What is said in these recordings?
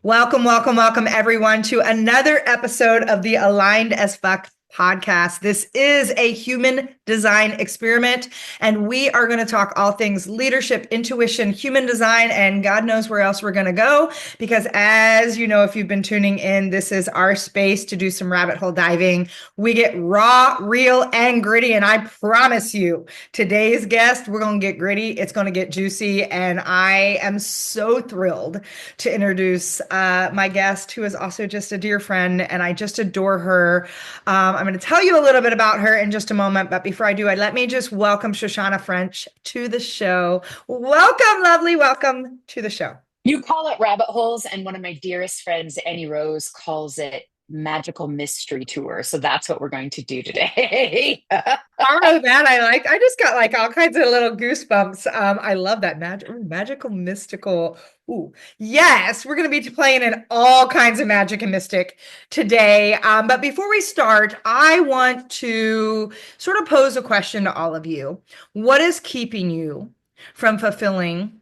Welcome, welcome, welcome, everyone, to another episode of the Aligned as Fuck podcast. This is a human design experiment, and we are going to talk all things leadership, intuition, human design, and God knows where else we're going to go. Because, as you know, if you've been tuning in, this is our space to do some rabbit hole diving. We get raw, real, and gritty. And I promise you, today's guest, we're going to get gritty. It's going to get juicy. And I am so thrilled to introduce my guest, who is also just a dear friend, and I just adore her. I'm going to tell you a little bit about her in just a moment, but before I do, let me just welcome Shoshanna French to the show. Welcome, lovely. Welcome to the show. You call it rabbit holes, and one of my dearest friends, Annie Rose, calls it magical mystery tour. So that's what we're going to do today. Oh, that I like. I just got like all kinds of little goosebumps. I love that magical, mystical. Ooh, yes, we're going to be playing in all kinds of magic and mystic today. But before we start, I want to sort of pose a question to all of you. What is keeping you from fulfilling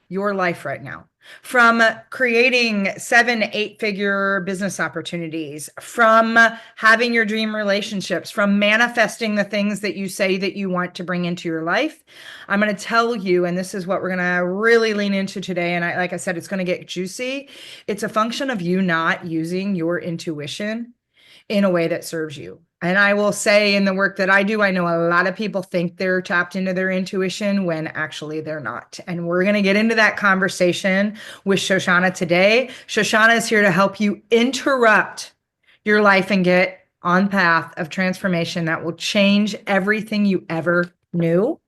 your life right now? From creating 7, 8 figure business opportunities, from having your dream relationships, from manifesting the things that you say that you want to bring into your life. I'm going to tell you, and this is what we're going to really lean into today. And like I said, it's going to get juicy. It's a function of you not using your intuition in a way that serves you. And I will say, in the work that I do, I know a lot of people think they're tapped into their intuition when actually they're not. And we're going to get into that conversation with Shoshanna today. Shoshanna is here to help you interrupt your life and get on path of transformation that will change everything you ever knew.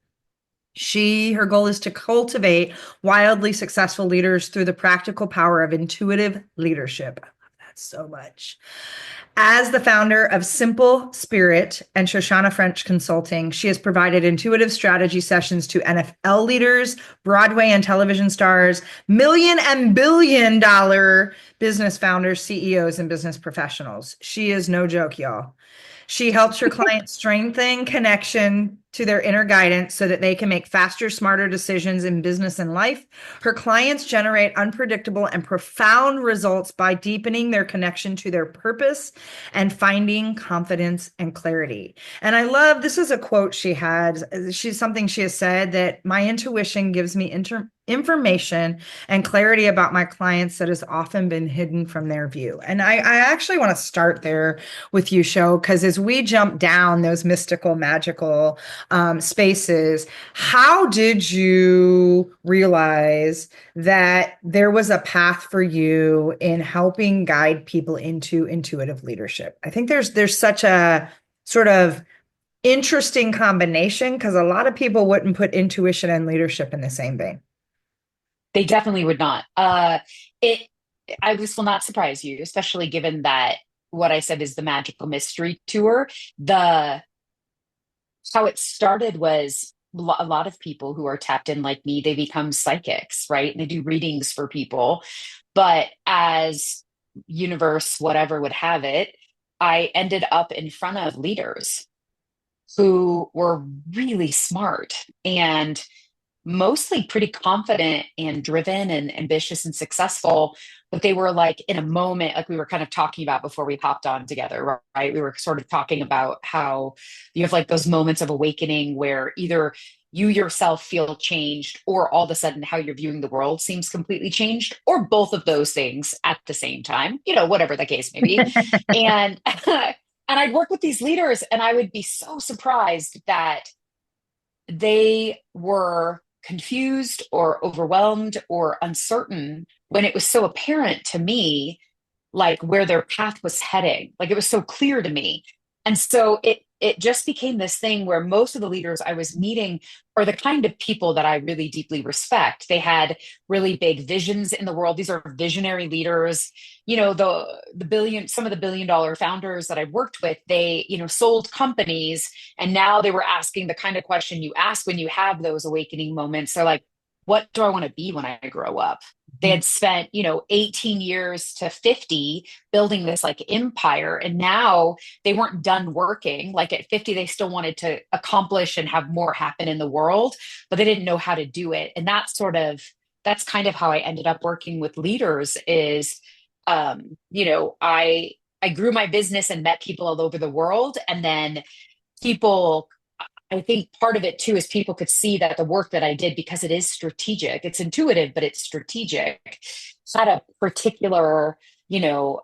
Her goal is to cultivate wildly successful leaders through the practical power of intuitive leadership. I love that so much. As the founder of Simple Spirit and Shoshanna French Consulting, she has provided intuitive strategy sessions to NFL leaders, Broadway and television stars, million and billion dollar business founders, CEOs, and business professionals. She is no joke, y'all. She helps her clients strengthen connection to their inner guidance so that they can make faster, smarter decisions in business and life. Her clients generate unpredictable and profound results by deepening their connection to their purpose and finding confidence and clarity. And I love, this is a quote she had. Something she has said, that my intuition gives me information and clarity about my clients that has often been hidden from their view. And I actually want to start there with you, Sho, because as we jump down those mystical, magical spaces, how did you realize that there was a path for you in helping guide people into intuitive leadership? I think there's such a sort of interesting combination, because a lot of people wouldn't put intuition and leadership in the same vein. They definitely would not. It, this will not surprise you, especially given that what I said is the magical mystery tour. The How it started was a lot of people who are tapped in like me, they become psychics, right? And they do readings for people. But as universe, whatever would have it, I ended up in front of leaders who were really smart and mostly pretty confident and driven and ambitious and successful, but they were like in a moment, like we were kind of talking about before we hopped on together, right? We were sort of talking about how you have like those moments of awakening where either you yourself feel changed, or all of a sudden how you're viewing the world seems completely changed, or both of those things at the same time, whatever the case may be. And and I'd work with these leaders and I would be so surprised that they were confused or overwhelmed or uncertain when it was so apparent to me, like where their path was heading. Like it was so clear to me. And so it just became this thing where most of the leaders I was meeting are the kind of people that I really deeply respect. They had really big visions in the world. These are visionary leaders. Some of the billion-dollar founders that I worked with, they, sold companies, and now they were asking the kind of question you ask when you have those awakening moments. They're like, what do I want to be when I grow up? They had spent, 18 years to 50 building this like empire. And now they weren't done working. Like at 50, they still wanted to accomplish and have more happen in the world, but they didn't know how to do it. And that sort of that's kind of how I ended up working with leaders is, I grew my business and met people all over the world. And then people, I think part of it too is people could see that the work that I did, because it is strategic, it's intuitive, but it's strategic, had a particular, you know,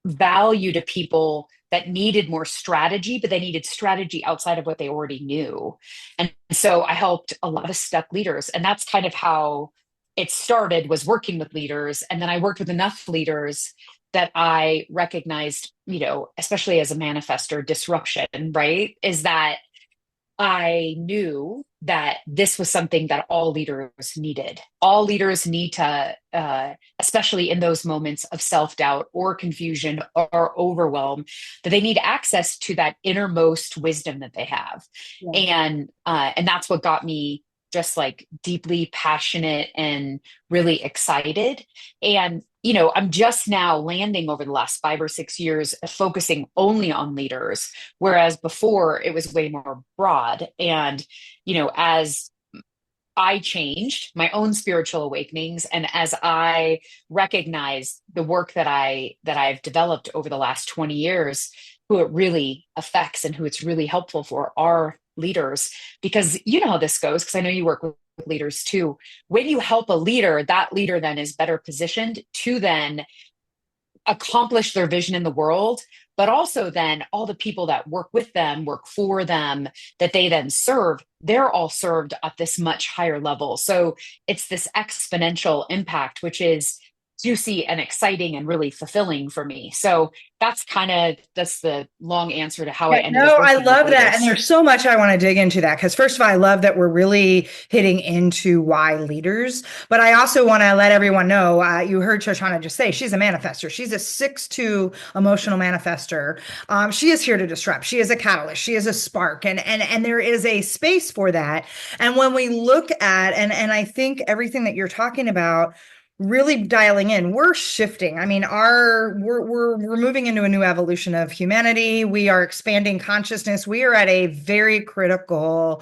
value to people that needed more strategy, but they needed strategy outside of what they already knew. And so I helped a lot of stuck leaders. And that's kind of how it started, was working with leaders. And then I worked with enough leaders that I recognized, especially as a manifester, disruption, right? Is that I knew that this was something that all leaders needed. All leaders need to, especially in those moments of self doubt or confusion or overwhelm, that they need access to that innermost wisdom that they have, Yeah. and that's what got me just like deeply passionate and really excited. And I'm just now landing over the last 5 or 6 years, focusing only on leaders, whereas before it was way more broad. And as I changed my own spiritual awakenings, and as I recognize the work that I've developed over the last 20 years, who it really affects and who it's really helpful for are leaders. Because you know how this goes, because I know you work with leaders too. When you help a leader, that leader then is better positioned to then accomplish their vision in the world, but also then all the people that work with them, work for them, that they then serve, they're all served at this much higher level. So it's this exponential impact, which is juicy and exciting and really fulfilling for me. So that's the long answer to how I Yeah, ended up no, I working with love that. And leaders. there's so much I want to dig into that because, first of all, I love that we're really hitting into why leaders. But I also want to let everyone know you heard Shoshana just say she's a manifester. She's a 6'2" emotional manifester. She is here to disrupt. She is a catalyst. She is a spark. And there is a space for that. And when we look at, and I think everything that you're talking about, really dialing in, we're shifting. I mean, we're moving into a new evolution of humanity. We are expanding consciousness. We are at a very critical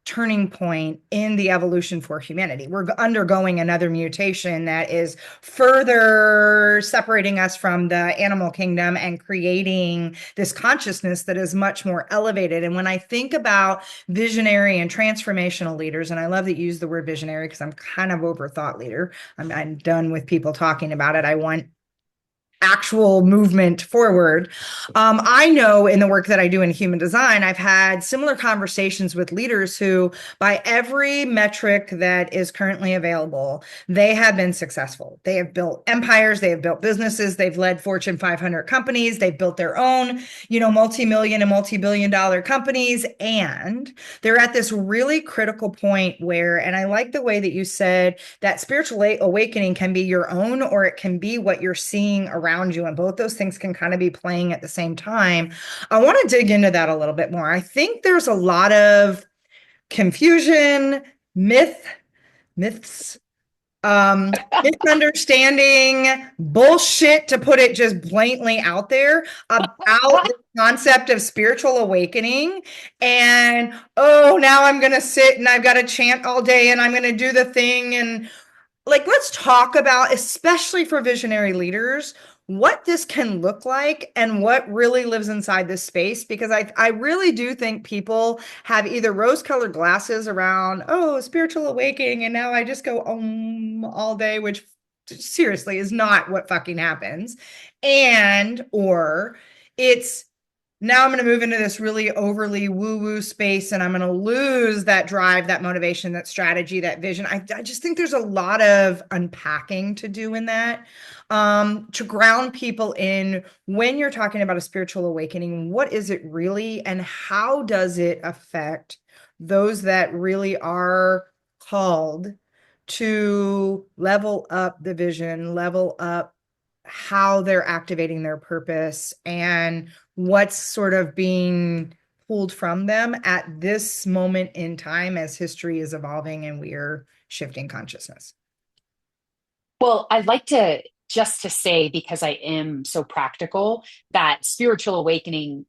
turning point in the evolution for humanity. We're undergoing another mutation that is further separating us from the animal kingdom and creating this consciousness that is much more elevated. And when I think about visionary and transformational leaders, and I love that you use the word visionary because I'm kind of over thought leader. I'm done with people talking about it. I want actual movement forward. I know in the work that I do in human design, I've had similar conversations with leaders who, by every metric that is currently available, they have been successful. They have built empires, they have built businesses, they've led Fortune 500 companies, they've built their own, multi-million and multi-billion dollar companies. And they're at this really critical point where, and I like the way that you said that spiritual awakening can be your own, or it can be what you're seeing around you. And both those things can kind of be playing at the same time. I want to dig into that a little bit more. I think there's a lot of confusion, myths, misunderstanding, bullshit, to put it just blatantly out there, about the concept of spiritual awakening. And, oh, now I'm going to sit and I've got to chant all day and I'm going to do the thing. And like, let's talk about, especially for visionary leaders, what this can look like and what really lives inside this space. Because I really do think people have either rose-colored glasses around, oh, spiritual awakening, and now I just go all day, which seriously is not what fucking happens. And or it's, now I'm going to move into this really overly woo-woo space and I'm going to lose that drive, that motivation, that strategy, that vision. I just think there's a lot of unpacking to do in that, to ground people in, when you're talking about a spiritual awakening, what is it really and how does it affect those that really are called to level up the vision, level up how they're activating their purpose, and what's sort of being pulled from them at this moment in time as history is evolving and we're shifting consciousness. Well, I'd like to just to say, because I am so practical, that spiritual awakening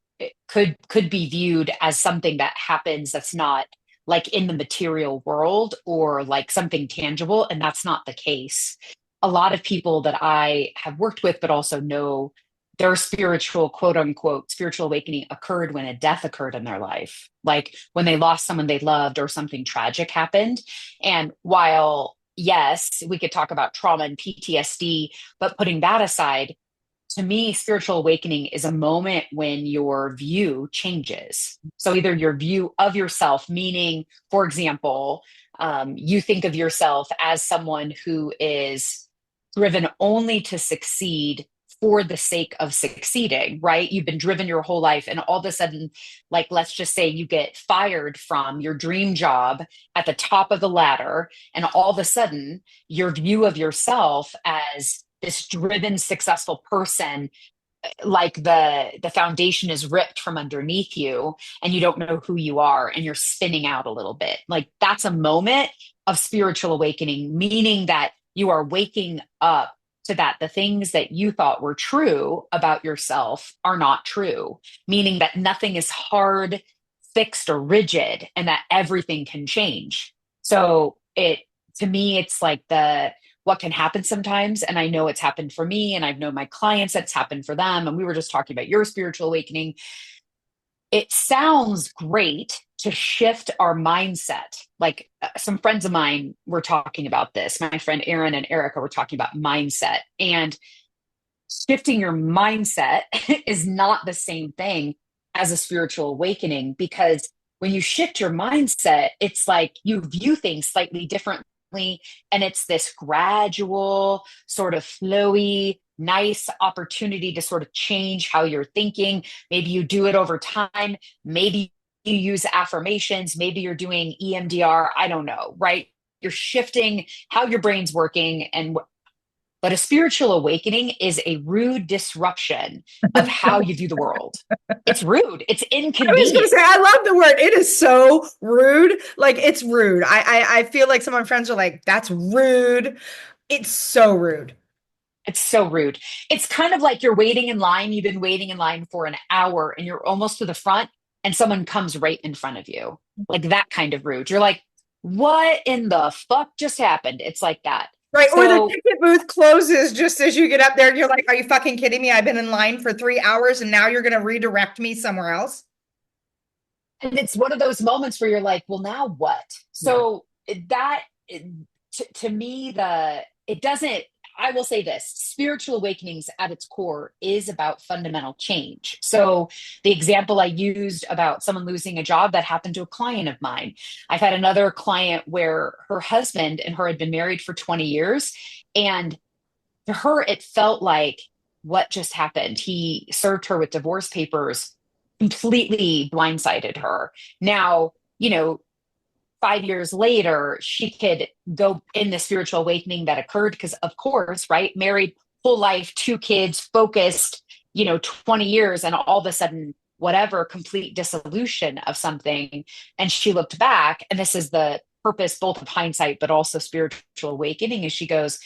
could be viewed as something that happens that's not like in the material world or like something tangible. And that's not the case. A lot of people that I have worked with, but also know their spiritual, quote unquote, spiritual awakening occurred when a death occurred in their life, like when they lost someone they loved or something tragic happened. And while, yes, we could talk about trauma and PTSD, but putting that aside, to me, spiritual awakening is a moment when your view changes. So, either your view of yourself, meaning, for example, you think of yourself as someone who is driven only to succeed for the sake of succeeding, right? You've been driven your whole life, and all of a sudden, like, let's just say you get fired from your dream job at the top of the ladder, and all of a sudden, your view of yourself as this driven, successful person, like the foundation is ripped from underneath you and you don't know who you are and you're spinning out a little bit. Like that's a moment of spiritual awakening, meaning that you are waking up to that the things that you thought were true about yourself are not true, meaning that nothing is hard, fixed, or rigid, and that everything can change. So it, to me, it's like the what can happen sometimes. And I know it's happened for me, and I've known my clients that's happened for them. And we were just talking about your spiritual awakening. It sounds great to shift our mindset. Like some friends of mine were talking about this. My friend Aaron and Erica were talking about mindset. And shifting your mindset is not the same thing as a spiritual awakening, because when you shift your mindset, it's like you view things slightly differently. And it's this gradual, sort of flowy, nice opportunity to sort of change how you're thinking. Maybe you do it over time. Maybe you use affirmations. Maybe you're doing EMDR. I don't know, right? You're shifting how your brain's working. But a spiritual awakening is a rude disruption of how you view the world. It's rude. It's I was gonna inconvenient. say, I love the word. It is so rude. Like it's rude. I feel like some of my friends are like, that's rude. It's so rude. It's so rude. It's kind of like you're waiting in line. You've been waiting in line for an hour and you're almost to the front and someone comes right in front of you. Like that kind of rude. You're like, what in the fuck just happened? It's like that. Right. Or the So, ticket booth closes just as you get up there and you're like, are you fucking kidding me? I've been in line for 3 hours and now you're gonna redirect me somewhere else. and it's one of those moments where you're like, well, now what? Yeah. So that to me, it doesn't. I will say this: spiritual awakenings at its core is about fundamental change. So the example I used about someone losing a job, that happened to a client of mine. I've had another client where her husband and her had been married for 20 years, and to her it felt like, what just happened? He served her with divorce papers, completely blindsided her. Now, 5 years later, she could go in the spiritual awakening that occurred because, of course, right, married, whole life, two kids, focused, 20 years, and all of a sudden, whatever, complete dissolution of something. And she looked back, and this is the purpose both of hindsight, but also spiritual awakening, is she goes,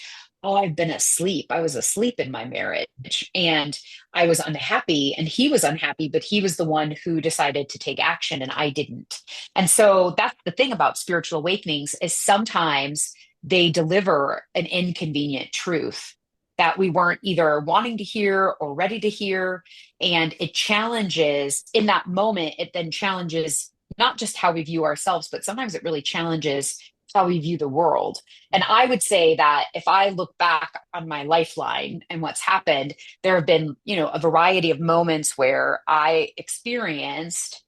oh, I've been asleep. I was asleep in my marriage and I was unhappy and he was unhappy, but he was the one who decided to take action and I didn't. And so that's the thing about spiritual awakenings, is sometimes they deliver an inconvenient truth that we weren't either wanting to hear or ready to hear. And it challenges, in that moment, it then challenges not just how we view ourselves, but sometimes it really challenges how we view the world. And I would say that if I look back on my lifeline and what's happened, there have been, a variety of moments where I experienced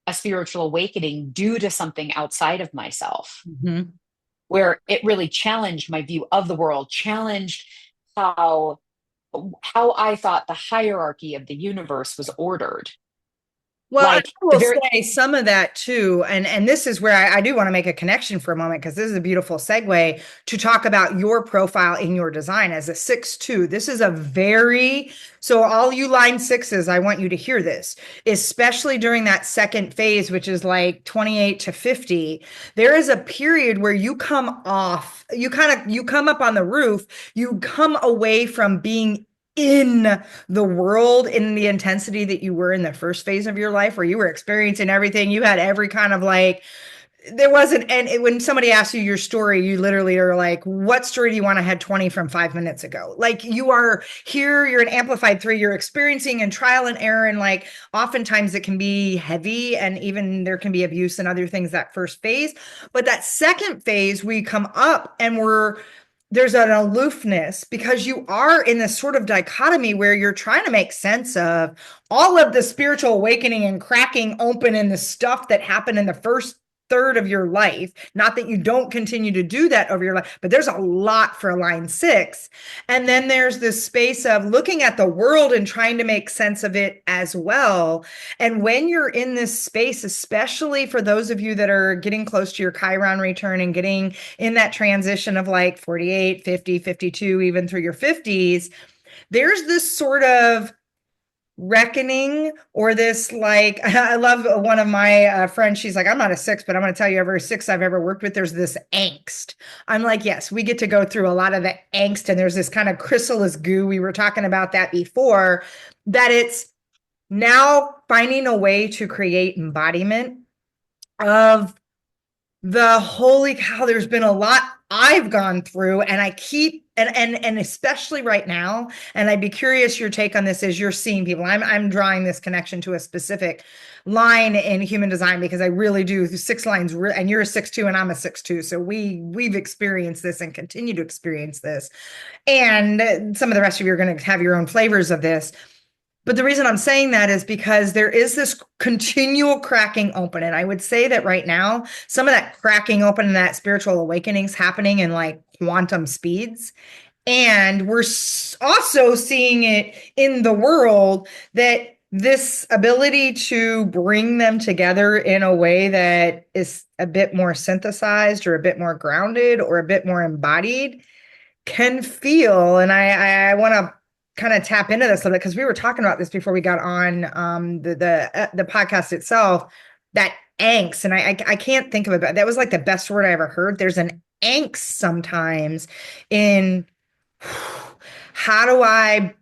a spiritual awakening due to something outside of myself, Mhm. where it really challenged my view of the world, challenged how how I thought the hierarchy of the universe was ordered. Well, and Like I the will very say some of that too, and this is where I do want to make a connection for a moment because this is a beautiful segue to talk about your profile in your design as a 6'2". This is a very, so all you line sixes, I want you to hear this, especially during that second phase, which is like 28 to 50. There is a period where you come off, you come up on the roof, you come away from being in the world in the intensity that you were in the first phase of your life where you were experiencing everything. You had every kind of like there wasn't, and when somebody asks you your story, you literally are like, what story do you want? I had 20 from 5 minutes ago. Like you are here, you're an amplified three, you're experiencing and trial and error. And like oftentimes it can be heavy and even there can be abuse and other things that first phase. But that second phase, we come up and there's an aloofness because you are in this sort of dichotomy where you're trying to make sense of all of the spiritual awakening and cracking open and the stuff that happened in the first third of your life. Not that you don't continue to do that over your life, but there's a lot for line six. And then there's this space of looking at the world and trying to make sense of it as well. And when you're in this space, especially for those of you that are getting close to your Chiron return and getting in that transition of like 48, 50, 52, even through your 50s, there's this sort of reckoning or this like I love one of my friends, she's like, I'm not a six, but I'm going to tell you, every six I've ever worked with, there's this angst. I'm like, yes, we get to go through a lot of the angst, and there's this kind of chrysalis goo, we were talking about that before, that it's now finding a way to create embodiment of the holy cow, there's been a lot I've gone through, and I keep and especially right now, and I'd be curious your take on this as you're seeing people. I'm drawing this connection to a specific line in human design because I really do six lines, and you're a 6-2 and I'm a 6-2. So we've experienced this and continue to experience this. And some of the rest of you are going to have your own flavors of this. But the reason I'm saying that is because there is this continual cracking open. And I would say that right now, some of that cracking open and that spiritual awakenings happening in like quantum speeds. And we're also seeing it in the world that this ability to bring them together in a way that is a bit more synthesized or a bit more grounded or a bit more embodied can feel, and I want to kind of tap into this a little bit because we were talking about this before we got on the podcast itself, that angst, and I can't think of it, but that was like the best word I ever heard. There's an angst sometimes in how do I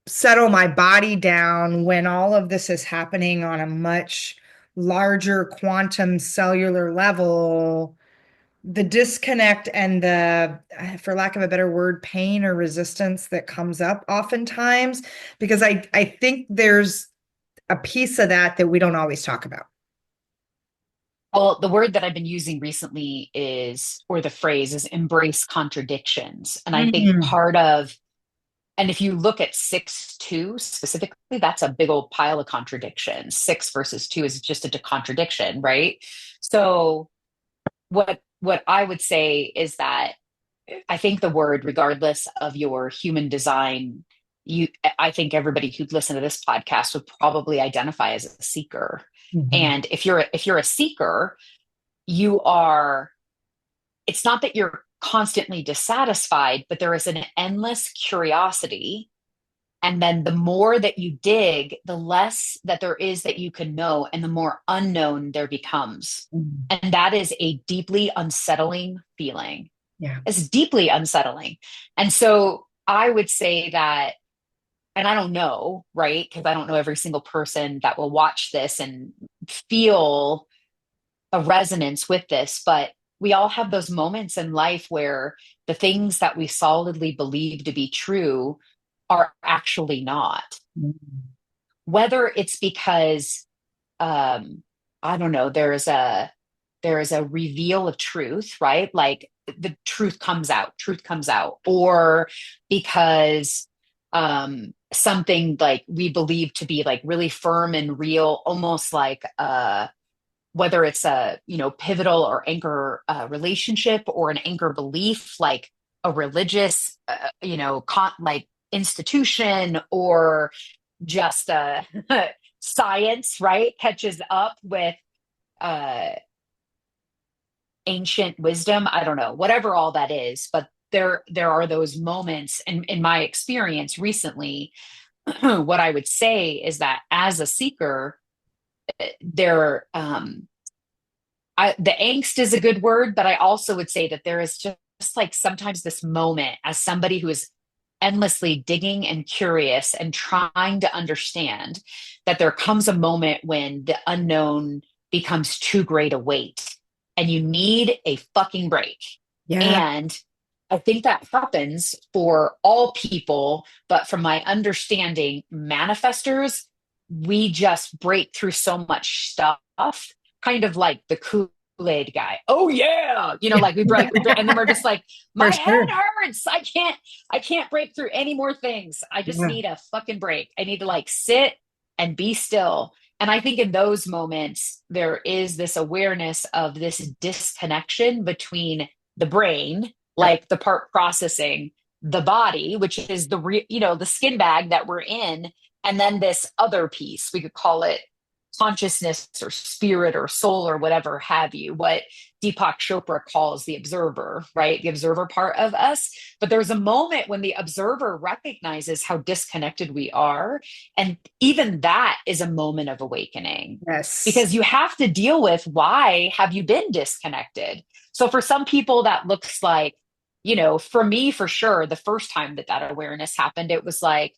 settle my body down when all of this is happening on a much larger quantum cellular level, the disconnect and the, for lack of a better word, pain or resistance that comes up oftentimes, because I think there's a piece of that that we don't always talk about. Well, the word that I've been using recently is, or the phrase is embrace contradictions. And I think Mm. part of, and if you look at 6-2 specifically, that's a big old pile of contradictions. Six versus two is just a contradiction, right? So what I would say is that I think the word, regardless of your human design, you I think everybody who'd listen to this podcast would probably identify as a seeker. Mhm. And if you're a seeker, you are, it's not that you're constantly dissatisfied, but there is an endless curiosity. And then the more that you dig, the less that there is that you can know, and the more unknown there becomes. Mm. And that is a deeply unsettling feeling. Yeah. It's deeply unsettling. And so I would say that, and I don't know, right? Because I don't know every single person that will watch this and feel a resonance with this, but we all have those moments in life where the things that we solidly believe to be true are actually not. Mm. Whether it's because I don't know, there is a reveal of truth, right? Like the truth comes out, or because something like we believe to be like really firm and real, almost like whether it's a pivotal or anchor relationship or an anchor belief, like a religious like institution, or just science, right, catches up with uh ancient wisdom. I don't know, whatever all that is, but there are those moments. And in my experience recently, what I would say is that as a seeker, there the angst is a good word, but I also would say that there is just like sometimes this moment as somebody who is endlessly digging and curious and trying to understand, that there comes a moment when the unknown becomes too great a weight. and you need a fucking break. Yeah. And I think that happens for all people, but from my understanding, manifestors, we just break through so much stuff, kind of like the Kool-Aid guy. Oh yeah, like we break, and then we're just like, For my head sure. hurts. I can't break through any more things. I just Yeah. need a fucking break. I need to like sit and be still. And I think in those moments, there is this awareness of this disconnection between the brain, Yep. like the part processing, the body, which is the skin bag that we're in, and then this other piece, we could call it consciousness or spirit or soul or whatever have you, what Deepak Chopra calls the observer, right? The observer part of us. But there's a moment when the observer recognizes how disconnected we are. And even that is a moment of awakening Yes. because you have to deal with why have you been disconnected? So for some people, that looks like, for me, for sure, the first time that that awareness happened, it was like,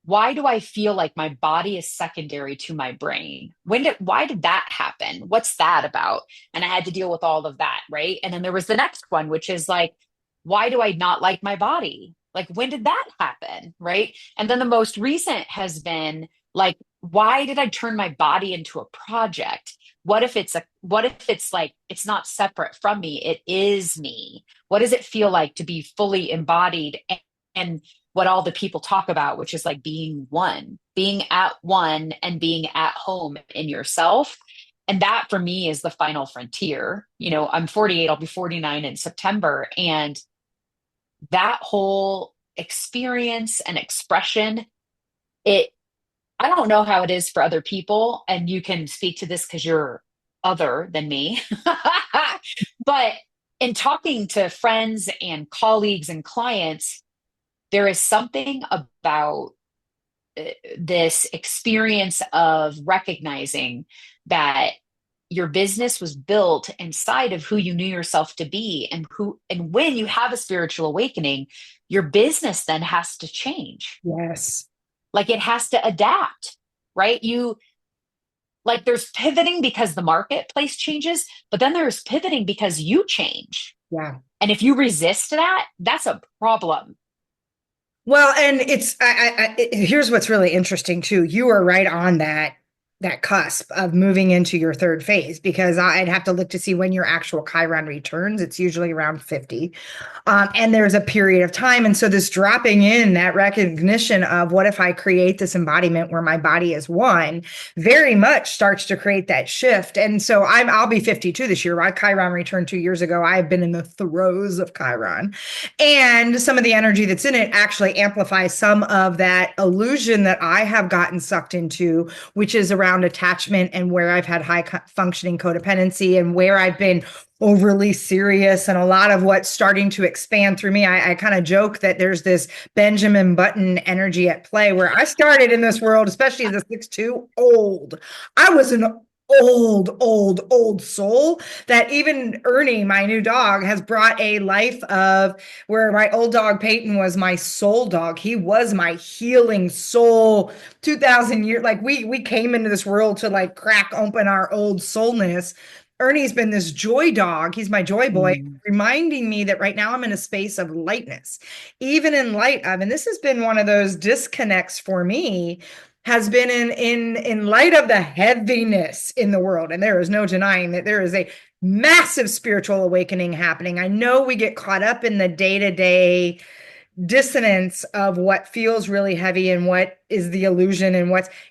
why do I feel like my body is secondary to my brain? Why did that happen? What's that about? And I had to deal with all of that, right? And then there was the next one, which is like, why do I not like my body? Like, when did that happen? Right. And then the most recent has been like, why did I turn my body into a project? What if it's like, it's not separate from me? It is me. What does it feel like to be fully embodied and what all the people talk about, which is like being at one and being at home in yourself. And that for me is the final frontier. I'm 48, I'll be 49 in September. And that whole experience and expression, it, I don't know how it is for other people. And you can speak to this because you're other than me. But in talking to friends and colleagues and clients, there is something about this experience of recognizing that your business was built inside of who you knew yourself to be and when you have a spiritual awakening, your business then has to change. Yes. Like it has to adapt, right? You like there's pivoting because the marketplace changes, but then there's pivoting because you change. Yeah. And if you resist that, that's a problem. Well, and here's what's really interesting too. You are right on that cusp of moving into your third phase because I'd have to look to see when your actual Chiron returns. It's usually around 50. And there's a period of time. And so this dropping in that recognition of what if I create this embodiment where my body is one very much starts to create that shift. And so I'll be 52 this year. My Chiron returned 2 years ago. I've been in the throes of Chiron. And some of the energy that's in it actually amplifies some of that illusion that I have gotten sucked into, which is around attachment and where I've had high functioning codependency and where I've been overly serious and a lot of what's starting to expand through me. I kind of joke that there's this Benjamin Button energy at play where I started in this world, especially as a 6'2", old. I was an old soul that even Ernie, my new dog, has brought a life of where my old dog Peyton was my soul dog. He was my healing soul 2000 years. Like we came into this world to like crack open our old soulness. Ernie's been this joy dog. He's my joy boy, Mm. reminding me that right now I'm in a space of lightness. Even in light of, and this has been one of those disconnects for me, has been in light of the heaviness in the world. And there is no denying that there is a massive spiritual awakening happening. I know we get caught up in the day-to-day dissonance of what feels really heavy and what is the illusion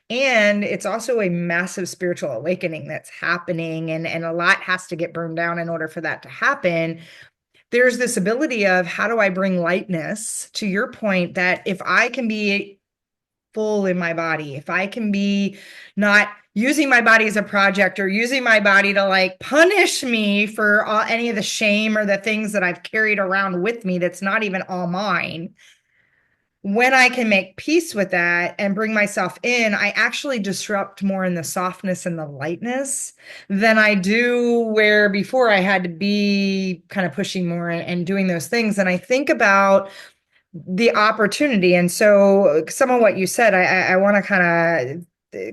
and it's also a massive spiritual awakening that's happening and a lot has to get burned down in order for that to happen. There's this ability of how do I bring lightness to your point that if I can be full in my body, if I can be not using my body as a project or using my body to like punish me for any of the shame or the things that I've carried around with me that's not even all mine. When I can make peace with that and bring myself in, I actually disrupt more in the softness and the lightness than I do where before I had to be kind of pushing more and doing those things. And I think about the opportunity. And so some of what you said, I want to kind of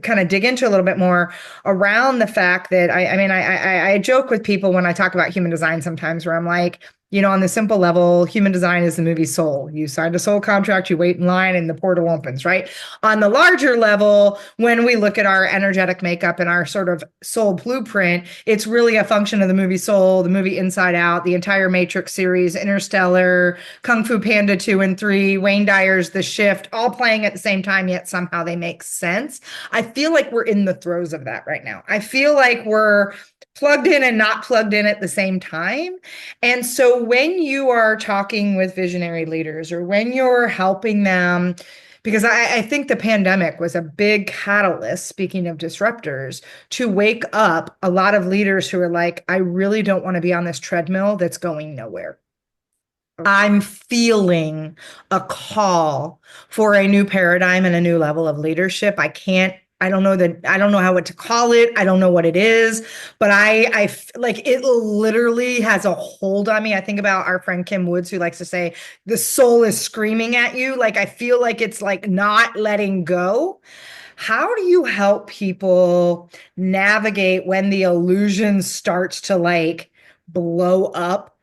kind of dig into a little bit more around the fact that I mean, I joke with people when I talk about human design sometimes where I'm like, on the simple level, human design is the movie Soul. You signed a soul contract, you wait in line, and the portal opens, right? On the larger level, when we look at our energetic makeup and our sort of soul blueprint, it's really a function of the movie Soul, the movie Inside Out, the entire Matrix series, Interstellar, Kung Fu Panda 2 and 3, Wayne Dyer's The Shift, all playing at the same time, yet somehow they make sense. I feel like we're in the throes of that right now. I feel like we're plugged in and not plugged in at the same time. And so when you are talking with visionary leaders or when you're helping them, because I think the pandemic was a big catalyst, speaking of disruptors, to wake up a lot of leaders who are like, I really don't want to be on this treadmill that's going nowhere. I'm feeling a call for a new paradigm and a new level of leadership. I don't know that, I don't know how what to call it. I don't know what it is, but like it literally has a hold on me. I think about our friend Kim Woods, who likes to say, the soul is screaming at you. Like, I feel like it's like not letting go. How do you help people navigate when the illusion starts to like blow up?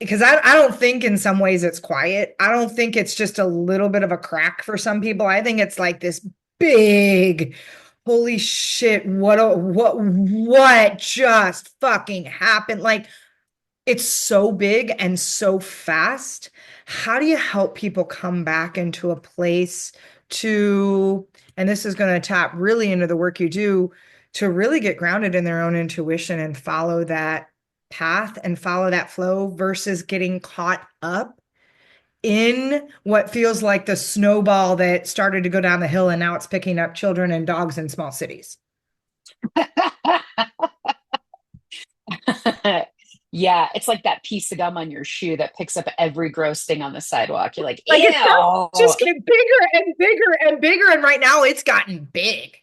Because I don't think in some ways it's quiet. I don't think it's just a little bit of a crack for some people. I think it's like this big, holy shit, what just fucking happened? Like, it's so big and so fast. How do you help people come back into a place to, and this is going to tap really into the work you do, to really get grounded in their own intuition and follow that path and follow that flow versus getting caught up in what feels like the snowball that started to go down the hill and now it's picking up children and dogs in small cities. Yeah, it's like that piece of gum on your shoe that picks up every gross thing on the sidewalk. You're like, Like, it starts ew. just get bigger and bigger and bigger. And right now it's gotten big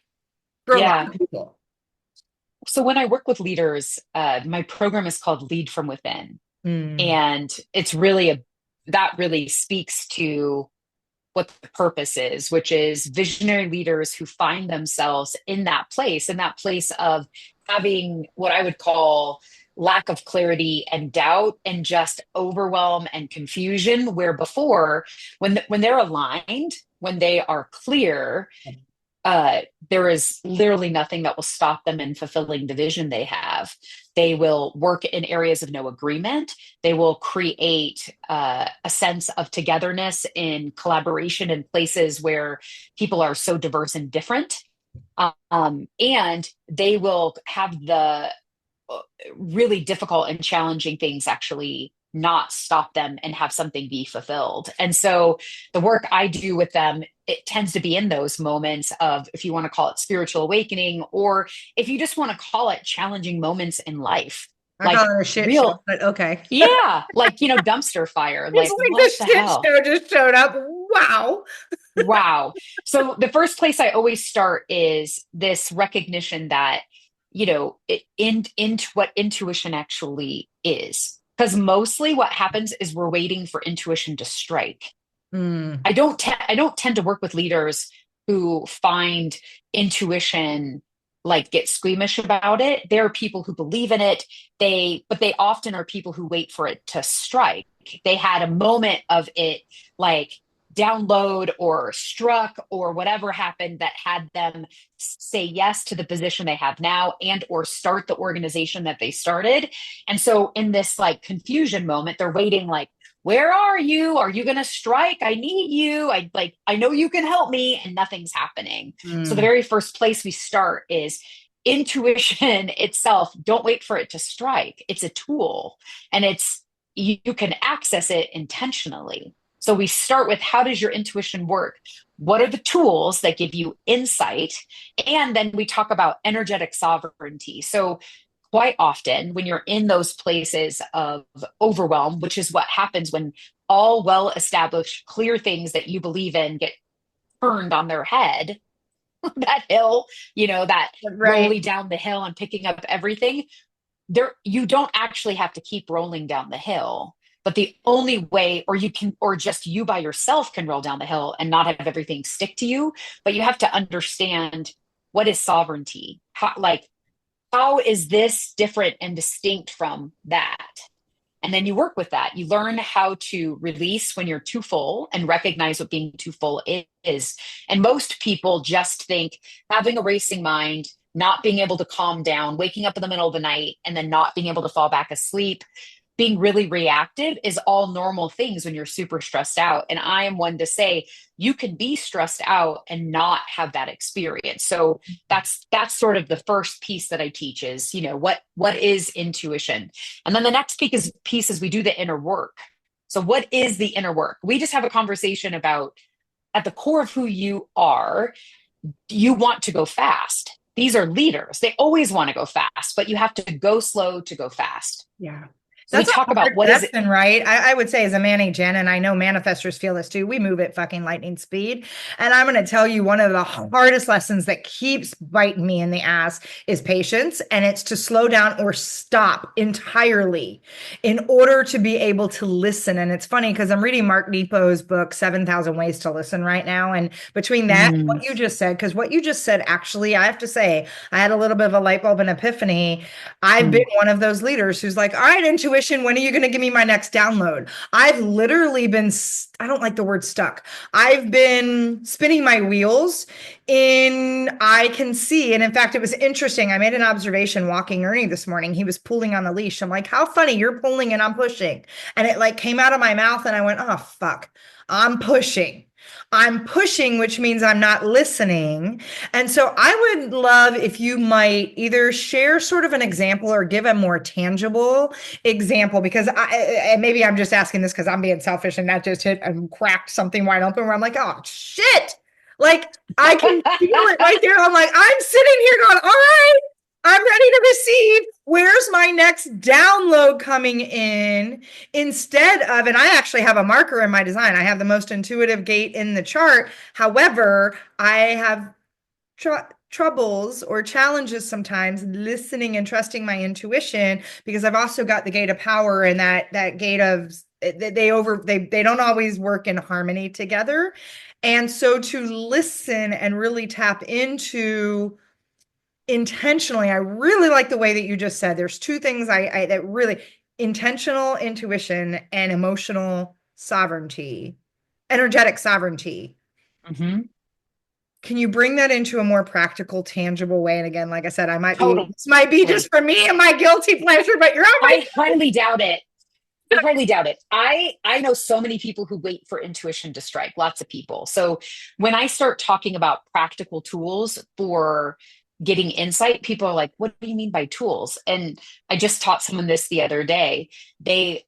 for a lot Yeah. of people. So when I work with leaders, my program is called Lead from Within. Mm. And it's really that really speaks to what the purpose is, which is visionary leaders who find themselves in that place of having what I would call lack of clarity and doubt and just overwhelm and confusion, where before, when they're aligned, when they are clear, there is literally nothing that will stop them in fulfilling the vision they have. They will work in areas of no agreement. They will create a sense of togetherness in collaboration in places where people are so diverse and different. And they will have the really difficult and challenging things actually not stop them and have something be fulfilled. And so the work I do with them, it tends to be in those moments of, if you want to call it spiritual awakening, or if you just want to call it challenging moments in life, I call like it a shit show, real, but okay. yeah, like, dumpster fire, It's like like what the the shit hell? show just showed up. Wow. Wow. So the first place I always start is this recognition that, into what intuition actually is. Because mostly what happens is we're waiting for intuition to strike. Mm. I don't tend to work with leaders who find intuition like get squeamish about it. There are people who believe in it. But they often are people who wait for it to strike. They had a moment of it like download or struck or whatever happened that had them say yes to the position they have now and or start the organization that they started. And so in this like confusion moment, they're waiting like, where are you? Are you going to strike? I need you. I know you can help me, and nothing's happening. So the Mm. very first place we start is intuition itself. Don't wait for it to strike. It's a tool, and you can access it intentionally. So we start with, how does your intuition work? What are the tools that give you insight? And then we talk about energetic sovereignty. So quite often when you're in those places of overwhelm, which is what happens when all well established, clear things that you believe in get turned on their head, that hill, that Right. rolling down the hill and picking up everything, there, you don't actually have to keep rolling down the hill. But the only way, or just you by yourself can roll down the hill and not have everything stick to you. But you have to understand what is sovereignty? How is this different and distinct from that? And then you work with that. You learn how to release when you're too full and recognize what being too full is. And most people just think having a racing mind, not being able to calm down, waking up in the middle of the night, and then not being able to fall back asleep, being really reactive is all normal things when you're super stressed out. And I am one to say you can be stressed out and not have that experience. So that's sort of the first piece that I teach is, what is intuition? And then the next piece is we do the inner work. So what is the inner work? We just have a conversation about at the core of who you are, you want to go fast. These are leaders. They always want to go fast, but you have to go slow to go fast. Yeah. So we That's a talk about hard what is it. lesson, right? I would say as a Manny Jen, and I know manifestors feel this too, we move at fucking lightning speed. And I'm going to tell you one of the hardest lessons that keeps biting me in the ass is patience. And it's to slow down or stop entirely in order to be able to listen. And it's funny because I'm reading Mark Nepo's book, 7,000 Ways to Listen right now. And between that, Mm, what you just said, because what you just said, actually, I have to say, I had a little bit of a light bulb and epiphany. I've been mm, one of those leaders who's like, all right, intuition, when are you going to give me my next download? I've literally been, I don't like the word stuck. I've been spinning my wheels I can see. And in fact, it was interesting. I made an observation walking Ernie this morning. He was pulling on the leash. I'm like, how funny, you're pulling and I'm pushing. And it like came out of my mouth and I went, oh, fuck, I'm pushing. I'm pushing, which means I'm not listening. And so I would love if you might either share sort of an example or give a more tangible example, because and maybe I'm just asking this because I'm being selfish and that just hit and cracked something wide open where I'm like, oh shit. Like I can feel it right there. I'm like, I'm sitting here going, all right, I'm ready to receive. Where's my next download coming in? Instead of, and I actually have a marker in my design. I have the most intuitive gate in the chart. However, I have troubles or challenges sometimes listening and trusting my intuition because I've also got the gate of power and that gate of they don't always work in harmony together. And so to listen and really tap into intentionally, I really like the way that you just said there's two things I that really intentional intuition and emotional sovereignty, energetic sovereignty. mhm. Can you bring that into a more practical, tangible way? And again, like I said, Totally. this might be just for me and my guilty pleasure, but you're on my I highly doubt it. I highly doubt it. I know so many people who wait for intuition to strike, lots of people. So when I start talking about practical tools for getting insight, people are like, what do you mean by tools? And I just taught someone this the other day. This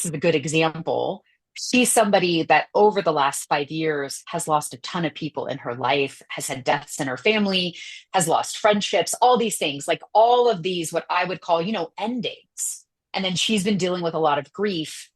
is a good example. She's somebody that over the last 5 years has lost a ton of people in her life, has had deaths in her family, has lost friendships, all these things, like all of these, what I would call, endings. And then she's been dealing with a lot of grief.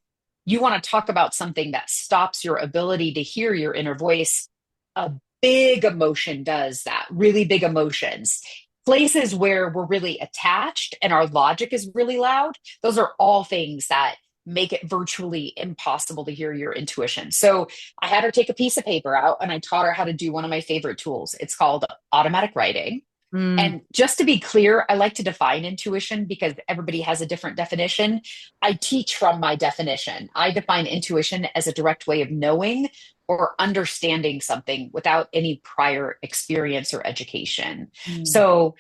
You want to talk about something that stops your ability to hear your inner voice. A big emotion does that, really big emotions. Places where we're really attached and our logic is really loud, those are all things that make it virtually impossible to hear your intuition. So I had her take a piece of paper out and I taught her how to do one of my favorite tools. It's called automatic writing. Mm, And just to be clear, I like to define intuition because everybody has a different definition. I teach from my definition. I define intuition as a direct way of knowing or understanding something without any prior experience or education. mm, So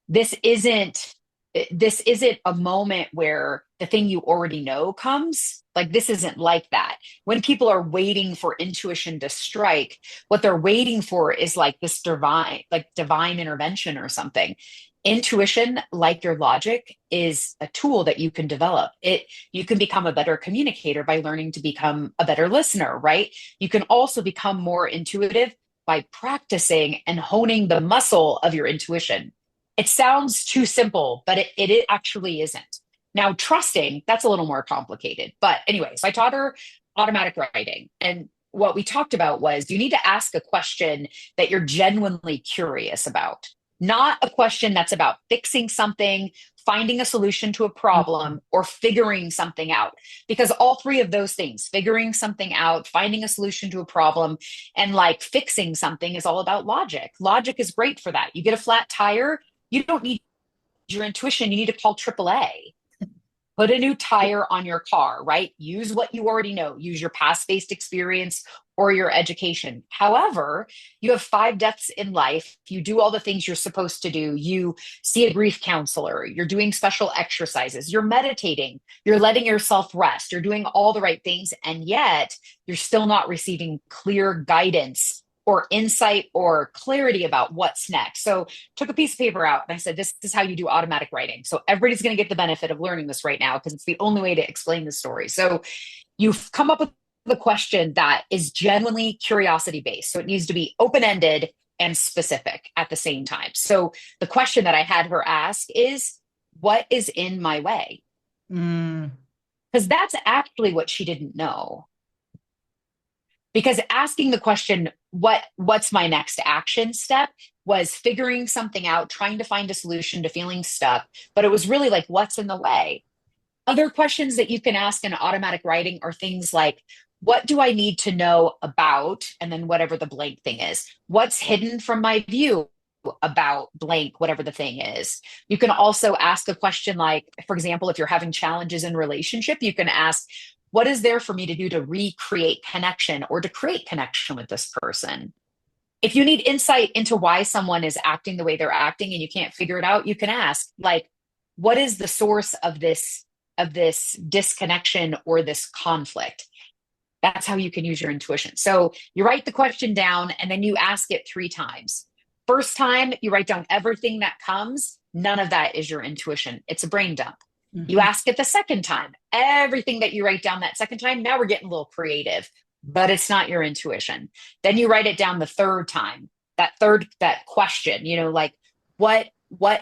this isn't this isn't a moment where the thing you already know comes. Like this isn't like that. When people are waiting for intuition to strike, what they're waiting for is like this divine intervention or something. Intuition, like your logic, is a tool that you can develop. You can become a better communicator by learning to become a better listener, right? You can also become more intuitive by practicing and honing the muscle of your intuition. It sounds too simple, but it actually isn't. Now, trusting, that's a little more complicated. But anyway, so I taught her automatic writing. And what we talked about was you need to ask a question that you're genuinely curious about, not a question that's about fixing something, finding a solution to a problem, or figuring something out. Because all three of those things, figuring something out, finding a solution to a problem, and like fixing something, is all about logic. Logic is great for that. You get a flat tire, you don't need your intuition, you need to call AAA. Put a new tire on your car, right? Use what you already know, use your past based experience or your education. However, you have five deaths in life. You do all the things you're supposed to do. You see a grief counselor, you're doing special exercises, you're meditating, you're letting yourself rest, you're doing all the right things. And yet you're still not receiving clear guidance or insight or clarity about what's next. So took a piece of paper out and I said, this is how you do automatic writing. So everybody's going to get the benefit of learning this right now because it's the only way to explain the story. So you've come up with the question that is genuinely curiosity based. So it needs to be open ended and specific at the same time. So the question that I had her ask is, what is in my way? Mm. Because that's actually what she didn't know. Because asking the question, what's my next action step, was figuring something out, trying to find a solution to feeling stuck. But it was really like, what's in the way? Other questions that you can ask in automatic writing are things like, what do I need to know about? And then whatever the blank thing is. What's hidden from my view about blank, whatever the thing is. You can also ask a question like, for example, if you're having challenges in relationship, you can ask, what is there for me to do to recreate connection or to create connection with this person? If you need insight into why someone is acting the way they're acting and you can't figure it out, you can ask, like, what is the source of this disconnection or this conflict? That's how you can use your intuition. So you write the question down and then you ask it 3 times. First time, you write down everything that comes. None of that is your intuition. It's a brain dump. You ask it the second time. Everything that you write down that second time, now we're getting a little creative, but it's not your intuition. Then you write it down the third time. That question, like what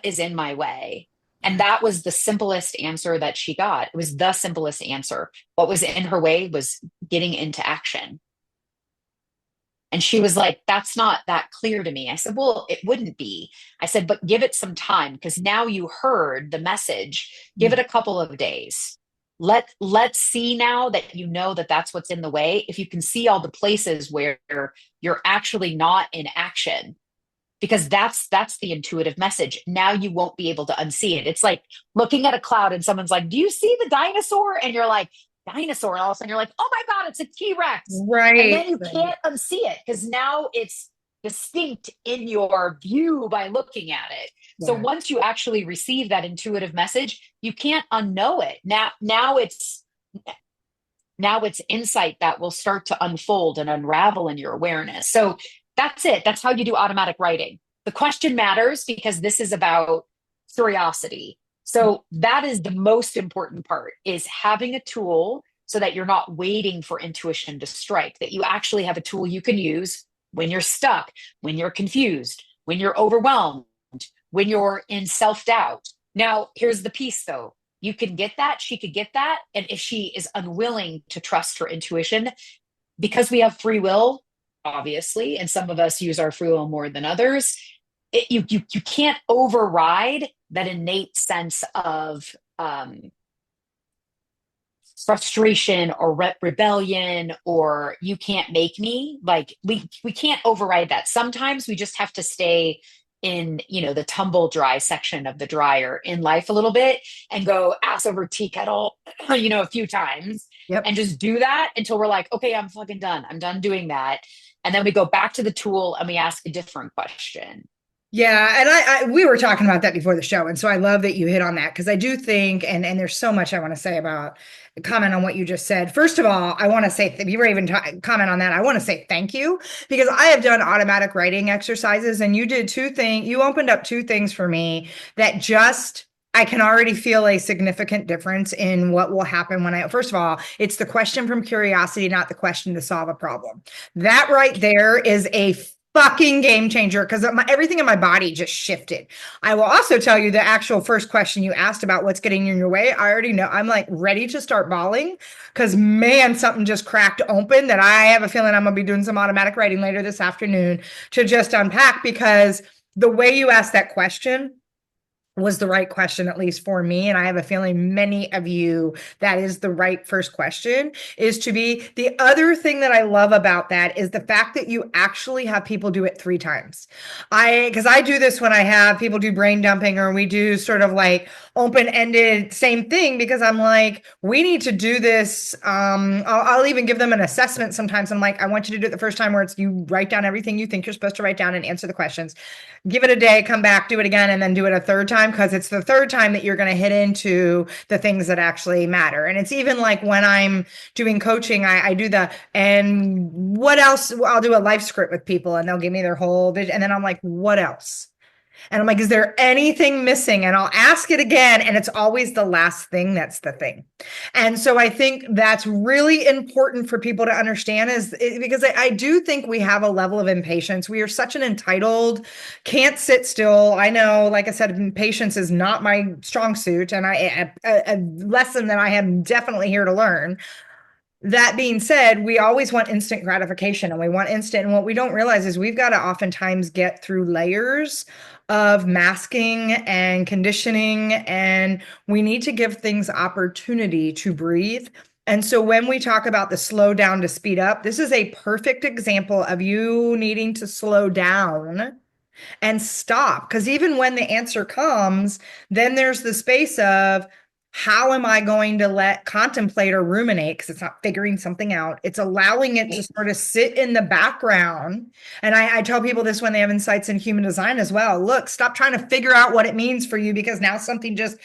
is in my way? And that was the simplest answer that she got. It was the simplest answer. What was in her way was getting into action. And she was like, that's not that clear to me. I said, well, it wouldn't be. I said, but give it some time because now you heard the message. Give it a couple of days. Let's see now that you know that that's what's in the way. If you can see all the places where you're actually not in action, because that's the intuitive message. Now you won't be able to unsee it. It's like looking at a cloud and someone's like, do you see the dinosaur? And you're like, dinosaur. And all of a sudden you're like, oh my God, it's a T-Rex. And Right. then you can't unsee it because now it's distinct in your view by looking at it. So Yeah. once you actually receive that intuitive message, you can't unknow it. Now it's insight that will start to unfold and unravel in your awareness. So that's it. That's how you do automatic writing. The question matters because this is about curiosity. So that is the most important part, is having a tool so that you're not waiting for intuition to strike, that you actually have a tool you can use when you're stuck, when you're confused, when you're overwhelmed, when you're in self-doubt. Now, here's the piece though. You can get that, she could get that. And if she is unwilling to trust her intuition, because we have free will, obviously, and some of us use our free will more than others, you can't override that innate sense of frustration or rebellion, or you can't make me. Like we can't override that. Sometimes we just have to stay in the tumble dry section of the dryer in life a little bit and go ass over tea kettle a few times, Yep. and just do that until we're like, okay, I'm fucking done, I'm done doing that. And then we go back to the tool and we ask a different question. Yeah, and we were talking about that before the show, and so I love that you hit on that because I do think, and there's so much I want to say about comment on what you just said. First of all, I want to say, if you were even comment on that, I want to say thank you because I have done automatic writing exercises, and you did 2 things. You opened up 2 things for me that just. I can already feel a significant difference in what will happen first of all, it's the question from curiosity, not the question to solve a problem. That right there is a fucking game changer because everything in my body just shifted. I will also tell you the actual first question you asked about what's getting in your way. I already know. I'm like ready to start bawling because man, something just cracked open that I have a feeling I'm going to be doing some automatic writing later this afternoon to just unpack, because the way you asked that question was the right question, at least for me. And I have a feeling many of you, that is the right first question, is to be. The other thing that I love about that is the fact that you actually have people do it 3 times. Because I do this when I have people do brain dumping, or we do sort of like open-ended same thing, because I'm like, we need to do this. I'll even give them an assessment sometimes. I'm like, I want you to do it the first time where it's you write down everything you think you're supposed to write down and answer the questions. Give it a day, come back, do it again, and then do it a third time, because it's the third time that you're going to hit into the things that actually matter. And it's even like when I'm doing coaching, I do and what else? I'll do a life script with people and they'll give me their whole vision. And then I'm like, what else? And I'm like, is there anything missing? And I'll ask it again. And it's always the last thing that's the thing. And so I think that's really important for people to understand, because I do think we have a level of impatience. We are such an entitled, can't sit still. I know, like I said, patience is not my strong suit. And a lesson that I am definitely here to learn. That being said, we always want instant gratification, and we want instant. And what we don't realize is we've got to oftentimes get through layers of masking and conditioning, and we need to give things opportunity to breathe. And so when we talk about the slow down to speed up, this is a perfect example of you needing to slow down and stop. Because even when the answer comes, then there's the space of, how am I going to let contemplate or ruminate? Because it's not figuring something out. It's allowing it to Right. sort of sit in the background. And I tell people this when they have insights in human design as well. Look, stop trying to figure out what it means for you, because now something just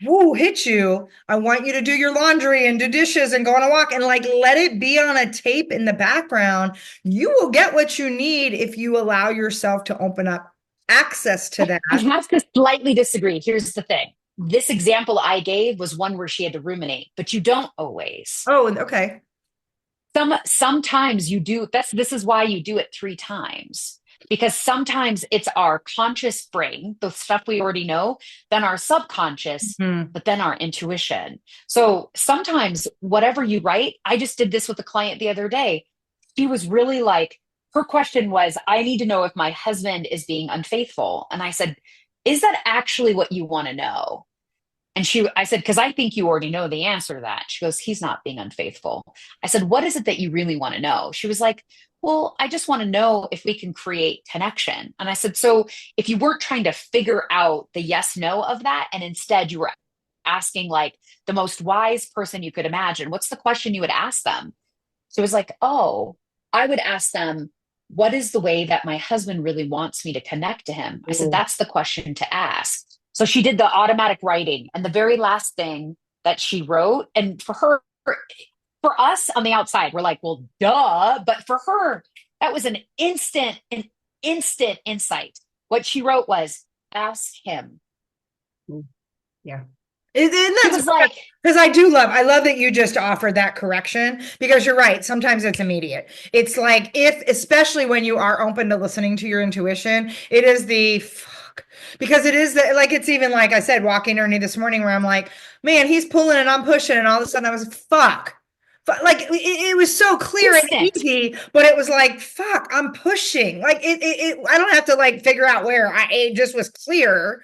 woo hit you. I want you to do your laundry and do dishes and go on a walk, and like let it be on a tape in the background. You will get what you need if you allow yourself to open up access to I that. have to slightly disagree. Here's the thing. This example I gave was one where she had to ruminate, but you don't always. Oh, okay. Sometimes you do. This is why you do it 3 times, because sometimes it's our conscious brain, the stuff we already know, then our subconscious, Hmm. but then our intuition. So sometimes whatever you write, I just did this with a client the other day. She was really like, her question was, I need to know if my husband is being unfaithful. And I said, is that actually what you want to know? And I said, because I think you already know the answer to that. She goes, he's not being unfaithful. I said, what is it that you really want to know? She was like, well, I just want to know if we can create connection. And I said, so if you weren't trying to figure out the yes, no of that, and instead you were asking like the most wise person you could imagine, what's the question you would ask them? She was like, oh, I would ask them, what is the way that my husband really wants me to connect to him? I said, Ooh. that's the question to ask. So she did the automatic writing. And the very last thing that she wrote, and for us on the outside, we're like, well, duh. But for her, that was an instant insight. What she wrote was, ask him. Yeah. And She that's was like, because I love that you just offered that correction, because you're right. Sometimes it's immediate. It's like, especially when you are open to listening to your intuition, it is the fuck. Because it is like, it's even like I said, walking Ernie this morning where I'm like, man, he's pulling and I'm pushing. And all of a sudden I was, fuck. Like it was so clear and instant. easy, but it was like, fuck, I'm pushing. Like I don't have to like figure out where it just was clear.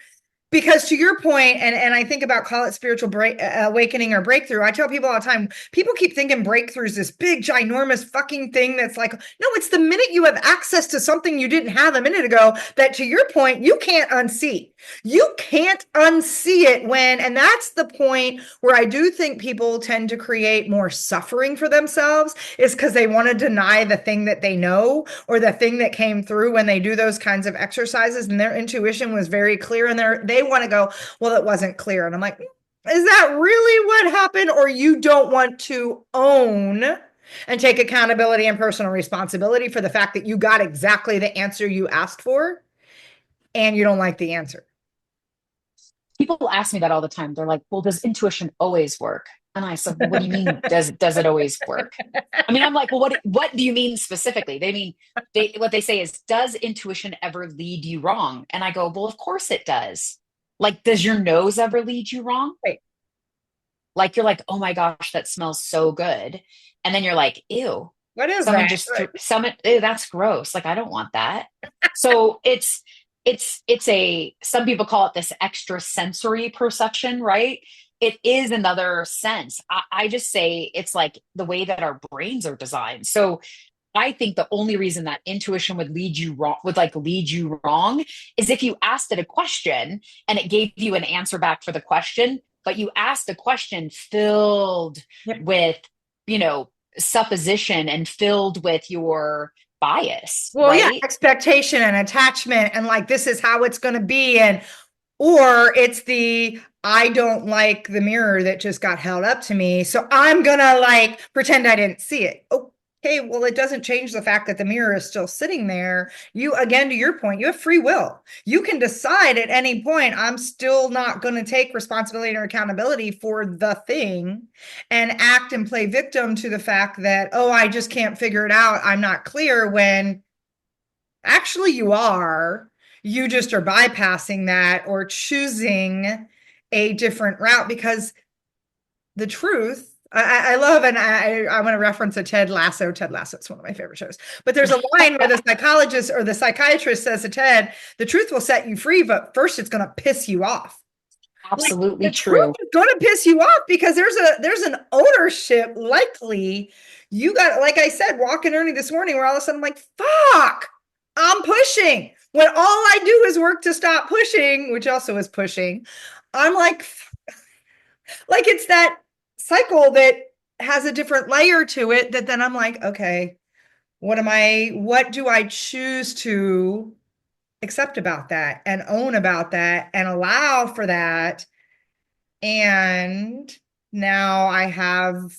Because to your point, and I think about, call it spiritual awakening or breakthrough. I tell people all the time, people keep thinking breakthrough is this big, ginormous fucking thing that's like, no, it's the minute you have access to something you didn't have a minute ago, that to your point, you can't unsee. You can't unsee it and that's the point where I do think people tend to create more suffering for themselves, is because they want to deny the thing that they know, or the thing that came through when they do those kinds of exercises, and their intuition was very clear, and they want to go, well, it wasn't clear. And I'm like, is that really what happened? Or you don't want to own and take accountability and personal responsibility for the fact that you got exactly the answer you asked for, and you don't like the answer. People ask me that all the time. They're like, well, does intuition always work? And I said, well, what do you mean? Does it always work? I mean, I'm like, well, what do you mean specifically? They mean what they say is, does intuition ever lead you wrong? And I go, well, of course it does. Like, does your nose ever lead you wrong? Right. Like you're like, oh my gosh, that smells so good. And then you're like, ew, What is someone that? just threw someone, ew, that's gross. Like, I don't want that. So it's a, some people call it this extra sensory perception, right? It is another sense. I just say it's like the way that our brains are designed. So I think the only reason that intuition would lead you wrong, would like lead you wrong, is if you asked it a question and it gave you an answer back for the question, but you asked a question filled Yep. with, you know, supposition and filled with your bias, Well, yeah, right? expectation and attachment and like this is how it's going to be and or it's the I don't like the mirror that just got held up to me, so I'm gonna like pretend I didn't see it. Okay, well, it doesn't change the fact that the mirror is still sitting there. You, again, to your point, you have free will. You can decide at any point, I'm still not going to take responsibility or accountability for the thing and act and play victim to the fact that, oh, I just can't figure it out. I'm not clear when actually, you are. You just are bypassing that or choosing a different route because the truth, I love, and I want to reference a Ted Lasso. Ted Lasso is one of my favorite shows. But there's a line where the psychologist or the psychiatrist says to Ted, the truth will set you free, but first it's going to piss you off. Like Absolutely the truth true. is going to piss you off because there's an ownership likely you got, like I said, walking early this morning where all of a sudden I'm like, fuck, I'm pushing when all I do is work to stop pushing, which also is pushing. I'm like it's that cycle that has a different layer to it that then I'm like, okay, what do I choose to accept about that and own about that and allow for that. And now I have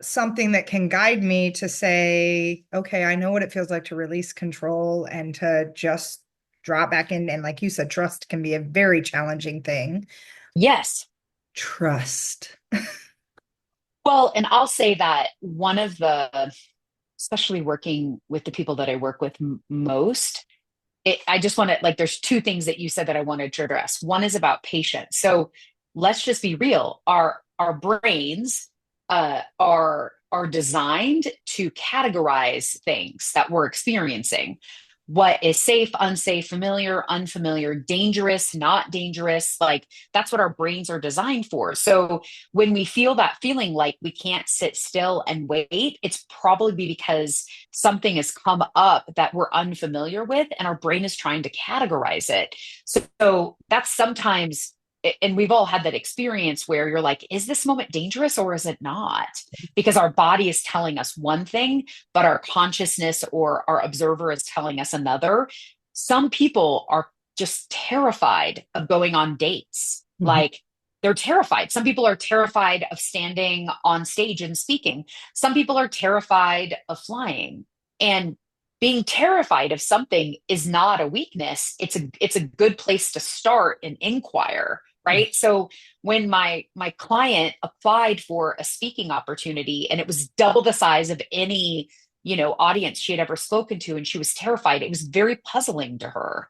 something that can guide me to say, okay, I know what it feels like to release control and to just drop back in. And like you said, trust can be a very challenging thing. Yes. Trust. Well, and I'll say that one of the, especially working with the people that I work with most, I just want to, like, there's two things that you said that I wanted to address. One is about patience. So let's just be real. Our brains are designed to categorize things that we're experiencing. What is safe, unsafe, familiar, unfamiliar, dangerous, not dangerous. Like that's what our brains are designed for. So when we feel that feeling like we can't sit still and wait, it's probably because something has come up that we're unfamiliar with and our brain is trying to categorize it. So that's sometimes, and we've all had that experience where you're like, is this moment dangerous or is it not? Because our body is telling us one thing, but our consciousness or our observer is telling us another. Some people are just terrified of going on dates. Mhm. Like they're terrified. Some people are terrified of standing on stage and speaking. Some people are terrified of flying. And being terrified of something is not a weakness. It's a good place to start and inquire, Yeah. right? So when my client applied for a speaking opportunity and it was double the size of any, audience she had ever spoken to, and she was terrified, it was very puzzling to her.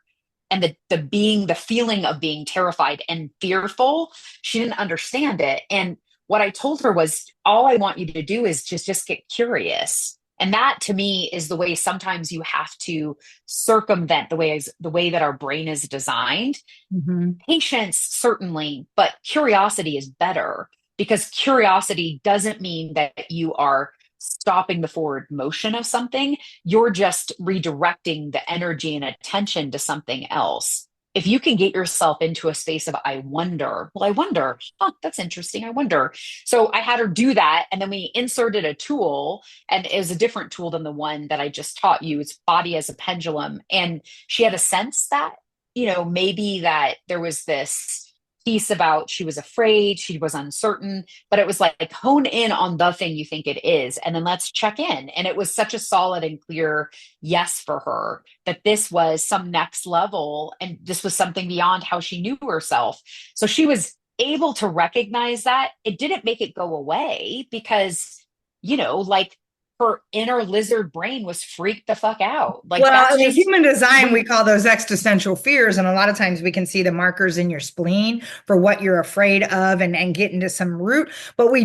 And the feeling of being terrified and fearful, she didn't understand it. And what I told her was, all I want you to do is just get curious. And that to me is the way sometimes you have to circumvent the way that our brain is designed. Mhm. Patience, certainly, but curiosity is better because curiosity doesn't mean that you are stopping the forward motion of something. You're just redirecting the energy and attention to something else. If you can get yourself into a space of, I wonder, well, I wonder, oh, that's interesting. I wonder. So I had her do that. And then we inserted a tool, and it was a different tool than the one that I just taught you. It's body as a pendulum. And she had a sense that maybe that there was this piece about she was afraid, she was uncertain, but it was like hone in on the thing you think it is, and then let's check in. And it was such a solid and clear yes for her that this was some next level and this was something beyond how she knew herself. So she was able to recognize that. It didn't make it go away because, like her inner lizard brain was freaked the fuck out. Like Well, that's in just human design, we when call those existential fears. And a lot of times we can see the markers in your spleen for what you're afraid of and get into some root. But we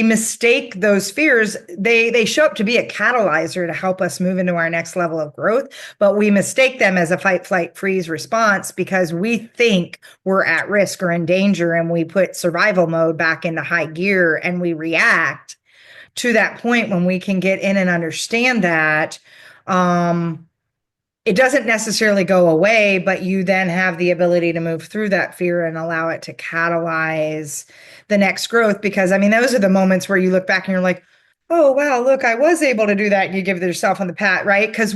mistake those fears. They show up to be a catalyzer to help us move into our next level of growth. But we mistake them as a fight, flight, freeze response because we think we're at risk or in danger. And we put survival mode back into high gear and we react to that point when we can get in and understand that. Um, it doesn't necessarily go away, but you then have the ability to move through that fear and allow it to catalyze the next growth. Because I mean, those are the moments where you look back and you're like, oh, wow, look, I was able to do that. And you give yourself on the pat, right? Because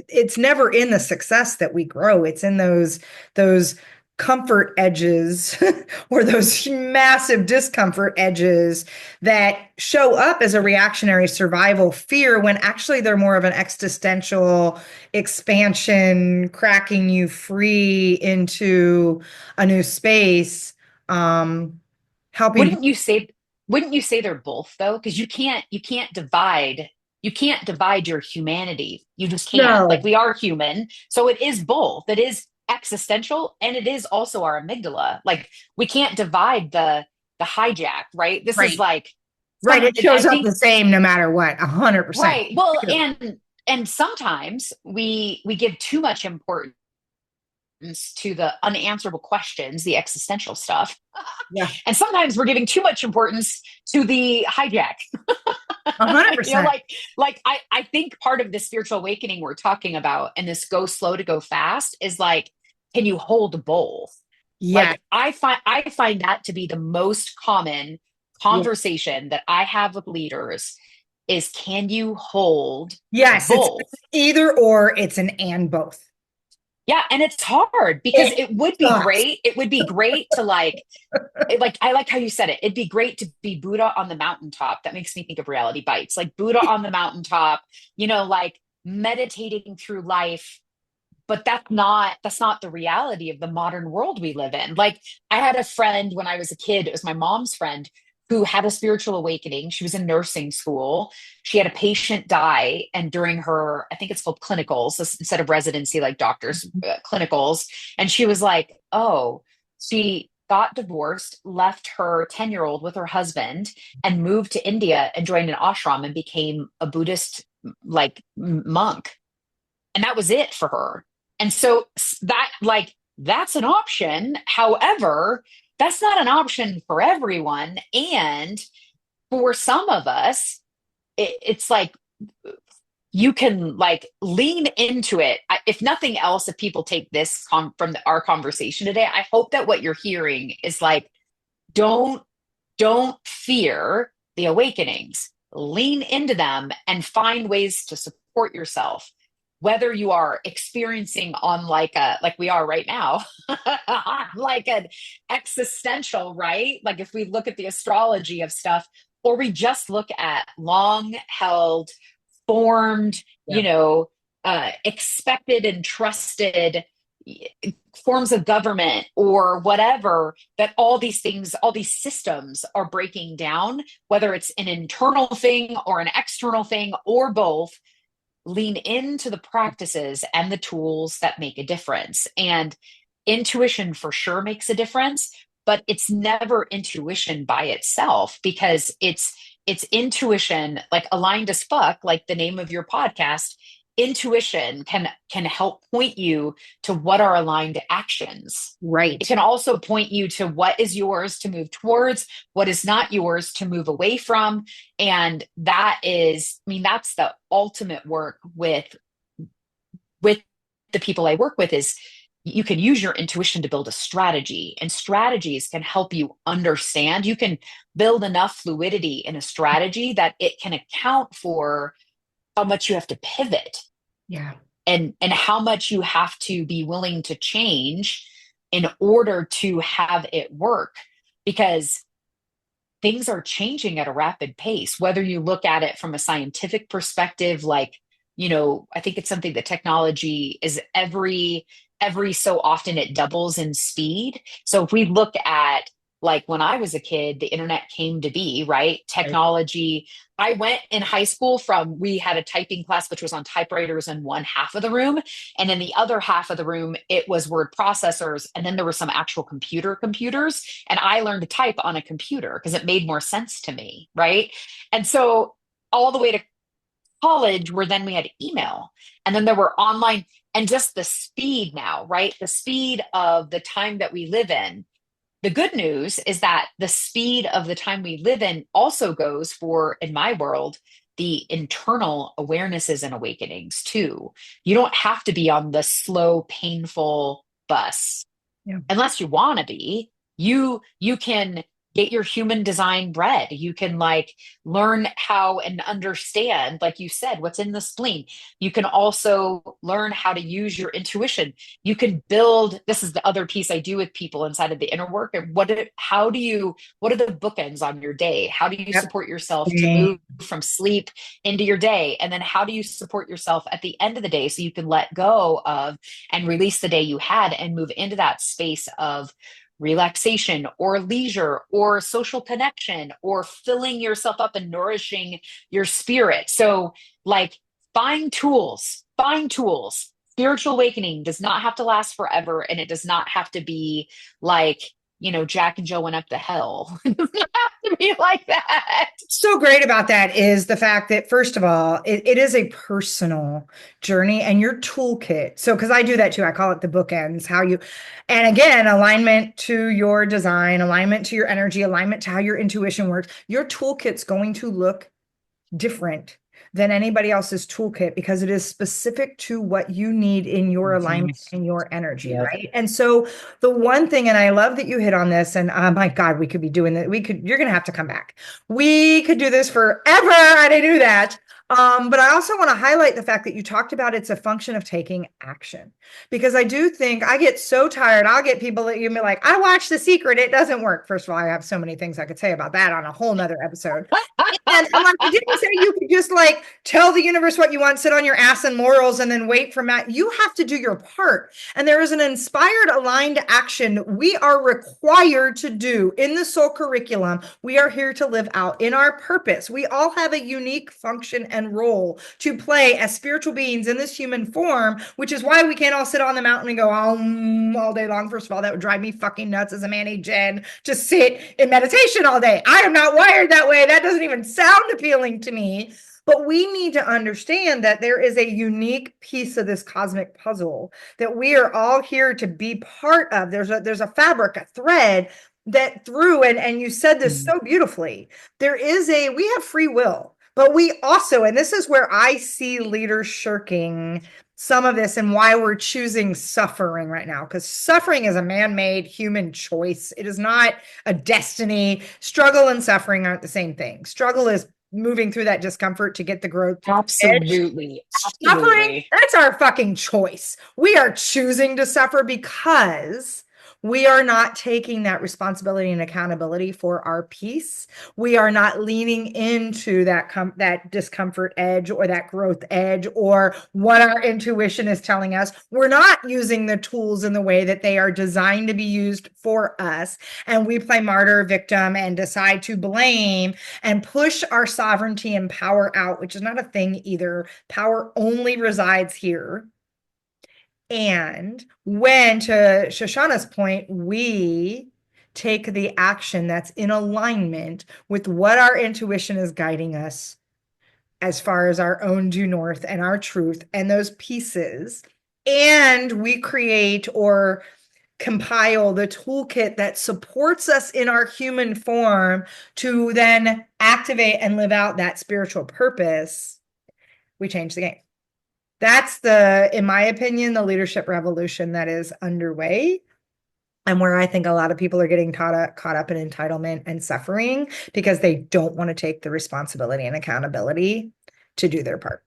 it's never in the success that we grow. It's in those comfort edges or those massive discomfort edges that show up as a reactionary survival fear when actually they're more of an existential expansion, cracking you free into a new space, um, helping. wouldn't you say wouldn't you say they're both though? Because you can't divide your humanity. You just can't. Like No, we are human. So it is both. It is existential and it is also our amygdala. Like we can't divide the hijack, right? This is right, like right. some It I shows up think the same no matter what, 100%. right. Well, and sometimes we give too much importance to the unanswerable questions, the existential stuff. Yeah, And sometimes we're giving too much importance to the hijack. a hundred You know, percent. like I think part of the spiritual awakening we're talking about and this go slow to go fast is like, can you hold both? Yeah, Like I find that to be the most common yeah. conversation that I have with leaders is can you hold Yes, it's both? either or, it's an and both. Yeah, and it's hard because It it would be sucks. great. It would be great to like I like how you said it. It'd be great to be Buddha on the mountaintop. That makes me think of reality bites. Like Buddha on the mountaintop, like meditating through life, but that's not the reality of the modern world we live in. Like I had a friend when I was a kid, it was my mom's friend who had a spiritual awakening. She was in nursing school. She had a patient die and during her, I think it's called clinicals, so instead of residency like doctors, clinicals, and she was like, "Oh, she got divorced, left her 10-year-old with her husband and moved to India and joined an ashram and became a Buddhist like monk." And that was it for her. And so that's an option. However, that's not an option for everyone. And for some of us, it's like you can like lean into it. If nothing else, if people take this from our conversation today, I hope that what you're hearing is like, don't don't fear the awakenings. Lean into them and find ways to support yourself. Whether you are experiencing on like we are right now, like an existential, right? Like if we look at the astrology of stuff, or we just look at long held, formed, Yeah. expected and trusted forms of government or whatever, that all these things, all these systems are breaking down, whether it's an internal thing or an external thing or both. Lean into the practices and the tools that make a difference. And intuition for sure makes a difference, but it's never intuition by itself because it's intuition like aligned as fuck, like the name of your podcast. Intuition can help point you to what are aligned actions. It Right. can also point you to what is yours to move towards, what is not yours to move away from. And that is, I mean, that's the ultimate work with the people I work with is you can use your intuition to build a strategy, and strategies can help you understand. You can build enough fluidity in a strategy that it can account for how much you have to pivot Yeah. and how much you have to be willing to change in order to have it work, because things are changing at a rapid pace, whether you look at it from a scientific perspective, like, I think it's something that technology is every so often it doubles in speed. So if we look at like when I was a kid, the internet came to be, right? Right. Technology. I went in high school from, we had a typing class, which was on typewriters in one half of the room. And in the other half of the room, it was word processors. And then there were some actual computers. And I learned to type on a computer because it made more sense to me, right? And so all the way to college, where then we had email, and then there were online, and just the speed now, right? The speed of the time that we live in. The good news is that the speed of the time we live in also goes for, in my world, the internal awarenesses and awakenings too. You don't have to be on the slow, painful bus Yeah. unless you want to be. You can get your human design bred. You can like learn how and understand, like you said, what's in the spleen. You can also learn how to use your intuition. You can build, this is the other piece I do with people inside of the inner work. And how do you, what are the bookends on your day? How do you Yep. support yourself to Same. move from sleep into your day? And then how do you support yourself at the end of the day so you can let go of and release the day you had and move into that space of relaxation or leisure or social connection or filling yourself up and nourishing your spirit. So, like, find tools. Spiritual awakening does not have to last forever, and it does not have to be like, Jack and Jill went up the hill. It does not have to be like that. So great about that is the fact that, first of all, it is a personal journey and your toolkit. So, because I do that too, I call it the bookends, how you, and again, alignment to your design, alignment to your energy, alignment to how your intuition works. Your toolkit's going to look different than anybody else's toolkit because it is specific to what you need in your Mhm. alignment and your energy, Yep. right? And so the one thing, and I love that you hit on this, and my God, we could be doing that. You're going to have to come back. We could do this forever. I didn't do that. But I also want to highlight the fact that you talked about it's a function of taking action because I do think I get so tired. I'll get people that you be like, I watched The Secret. It doesn't work. First of all, I have so many things I could say about that on a whole nother episode. And I'm like, I didn't say you could just like tell the universe what you want, sit on your ass and laurels, and then wait for Matt. You have to do your part. And there is an inspired, aligned action we are required to do in the soul curriculum. We are here to live out in our purpose. We all have a unique function and role to play as spiritual beings in this human form, which is why we can't all sit on the mountain and go all day long. First of all, that would drive me fucking nuts as a Manny Jen to sit in meditation all day. I am not wired that way. That doesn't even sound appealing to me. But we need to understand that there is a unique piece of this cosmic puzzle that we are all here to be part of. There's a fabric, a thread that through, and you said this so beautifully. We have free will, but we also, and this is where I see leaders shirking some of this and why we're choosing suffering right now, because suffering is a man-made human choice. It is not a destiny. Struggle and suffering aren't the same thing. Struggle is moving through that discomfort to get the growth edge. Absolutely. Suffering, Absolutely. that's our fucking choice. We are choosing to suffer because we are not taking that responsibility and accountability for our peace. We are not leaning into that discomfort edge or that growth edge or what our intuition is telling us. We're not using the tools in the way that they are designed to be used for us. And we play martyr, victim, and decide to blame and push our sovereignty and power out, which is not a thing either. Power only resides here. And when, to Shoshanna's point, we take the action that's in alignment with what our intuition is guiding us as far as our own due north and our truth and those pieces, and we create or compile the toolkit that supports us in our human form to then activate and live out that spiritual purpose, we change the game. That's in my opinion, the leadership revolution that is underway. And where I think a lot of people are getting caught up in entitlement and suffering because they don't want to take the responsibility and accountability to do their part.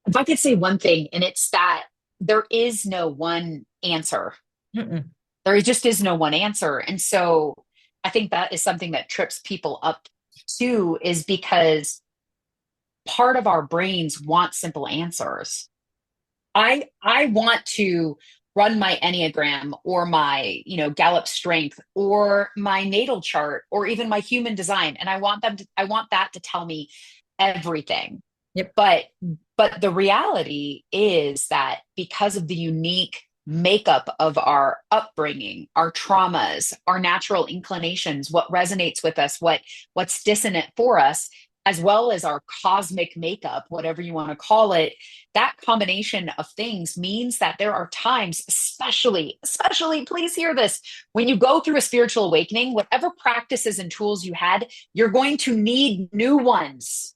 If I could say one thing, and it's that there is no one answer. Mm-mm. There just is no one answer. And so I think that is something that trips people up too, is because part of our brains want simple answers. I want to run my Enneagram or my, Gallup strength or my natal chart or even my human design. And I want that to tell me everything. Yep. But the reality is that because of the unique makeup of our upbringing, our traumas, our natural inclinations, what resonates with us, what's dissonant for us, as well as our cosmic makeup, whatever you want to call it, that combination of things means that there are times, especially, please hear this, when you go through a spiritual awakening, whatever practices and tools you had, you're going to need new ones.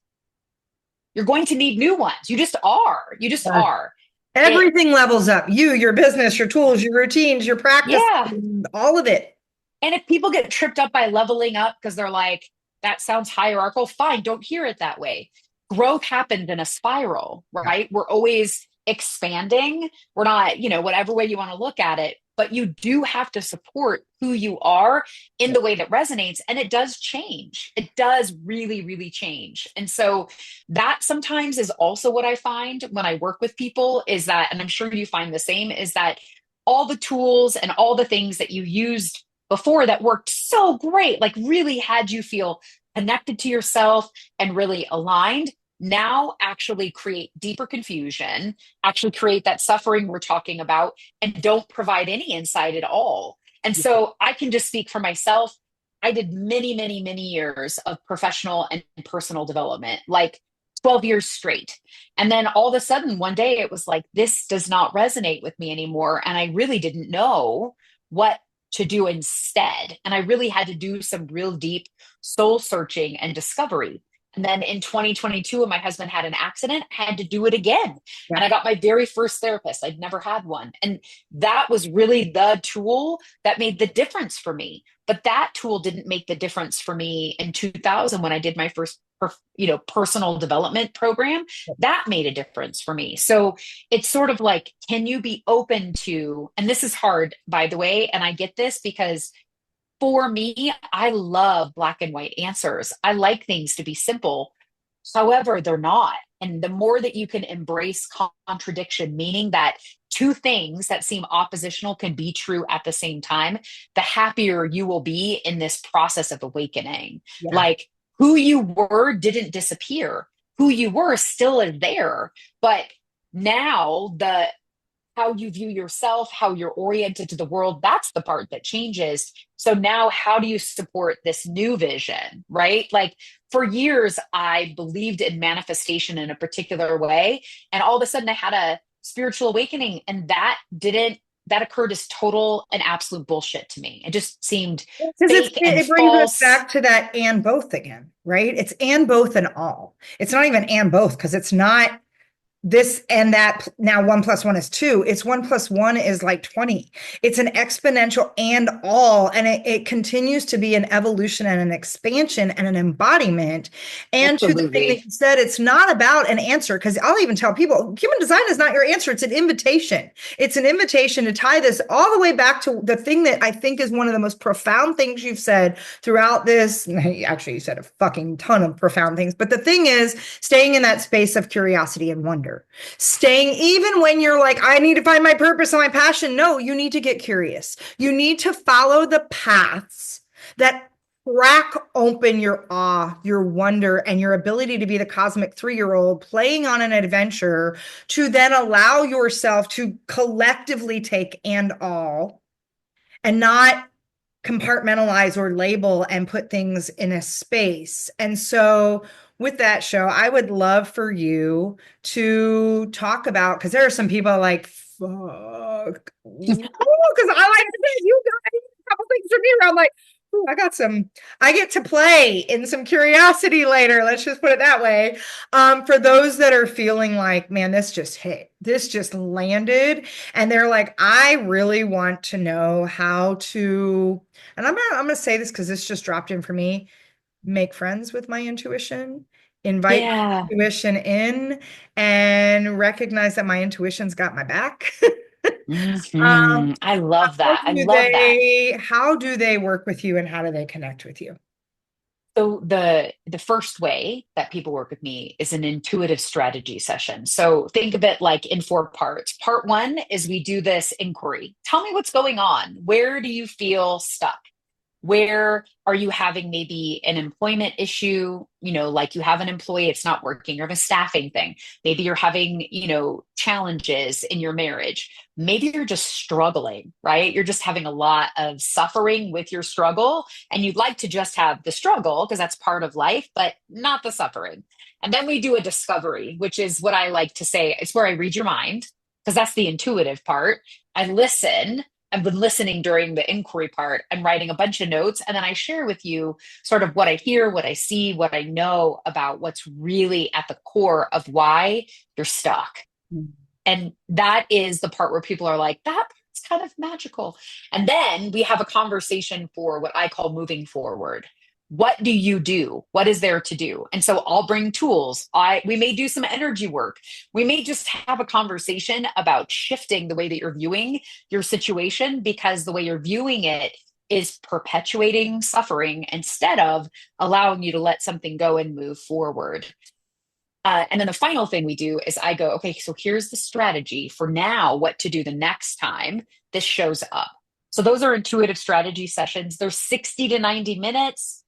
You're going to need new ones. You just are. You just Yes. are. It, Everything levels up. You, your business, your tools, your routines, your practice, yeah. all of it. And if people get tripped up by leveling up because they're like, that sounds hierarchical, fine, don't hear it that way. Growth happens in a spiral, right? We're always expanding. We're not, whatever way you want to look at it, but you do have to support who you are in the way that resonates. And it does change. It does really, really change. And so that sometimes is also what I find when I work with people is that, and I'm sure you find the same, is that all the tools and all the things that you used before that worked so great, like really had you feel connected to yourself and really aligned, now actually create deeper confusion, actually create that suffering we're talking about, and don't provide any insight at all. And so I can just speak for myself. I did many, many, many years of professional and personal development, like 12 years straight. And then all of a sudden, one day it was like, this does not resonate with me anymore. And I really didn't know what to do instead. And I really had to do some real deep soul searching and discovery. And then in 2022, when my husband had an accident, I had to do it again. Yeah. And I got my very first therapist. I'd never had one. And that was really the tool that made the difference for me. But that tool didn't make the difference for me in 2000 when I did my first personal development program. That made a difference for me. So it's sort of like, can you be open to, and this is hard, by the way, and I get this because for me, I love black and white answers. I like things to be simple. However, they're not. And the more that you can embrace contradiction, meaning that two things that seem oppositional can be true at the same time, the happier you will be in this process of awakening. Yeah. Like who you were didn't disappear. Who you were still is there. But now the how you view yourself, how you're oriented to the world, that's the part that changes. So now, how do you support this new vision, right? Like for years, I believed in manifestation in a particular way. And all of a sudden, I had a spiritual awakening, and that occurred as total and absolute bullshit to me. It just seemed Because fake and it brings us false. back to that and both again, right? It's and both and all. It's not even and both because it's not this and that. Now 1 + 1 is 2. It's 1 + 1 is like 20. It's an exponential and all, and it continues to be an evolution and an expansion and an embodiment. And to the thing that Absolutely. you said, it's not about an answer, because I'll even tell people human design is not your answer. It's an invitation. It's an invitation to tie this all the way back to the thing that I think is one of the most profound things you've said throughout this. Actually, you said a fucking ton of profound things, but the thing is staying in that space of curiosity and wonder. Staying, even when you're like, I need to find my purpose and my passion. No, you need to get curious. You need to follow the paths that crack open your awe, your wonder, and your ability to be the cosmic 3-year-old playing on an adventure to then allow yourself to collectively take and all and not compartmentalize or label and put things in a space. And so with that show, I would love for you to talk about, because there are some people like, fuck, because I like to say, you guys, a couple things for me around like, ooh, I get to play in some curiosity later. Let's just put it that way. For those that are feeling like, man, this just hit, this just landed, and they're like, I really want to know how to, and I'm gonna say this because this just dropped in for me, make friends with my intuition, invite my Yeah. intuition in, and recognize that my intuition's got my back. Um, I love that. I love that. how do they work with you and how do they connect with you? So the first way that people work with me is an intuitive strategy session. So think of it like in four parts. Part one is we do this inquiry. Tell me what's going on. Where do you feel stuck? Where are you having maybe an employment issue? Like you have an employee, it's not working, or have a staffing thing. Maybe you're having, challenges in your marriage. Maybe you're just struggling, right? You're just having a lot of suffering with your struggle, and you'd like to just have the struggle because that's part of life, but not the suffering. And then we do a discovery, which is what I like to say. It's where I read your mind, because that's the intuitive part. I listen. I've been listening during the inquiry part. I'm writing a bunch of notes, and then I share with you sort of what I hear, what I see, what I know about what's really at the core of why you're stuck. And that is the part where people are like, that part's kind of magical. And then we have a conversation for what I call moving forward. What do you do? What is there to do? And so I'll bring tools. We may do some energy work. We may just have a conversation about shifting the way that you're viewing your situation, because the way you're viewing it is perpetuating suffering instead of allowing you to let something go and move forward. And then the final thing we do is I go, okay, so here's the strategy for now, what to do the next time this shows up. So those are intuitive strategy sessions. They're 60 to 90 minutes.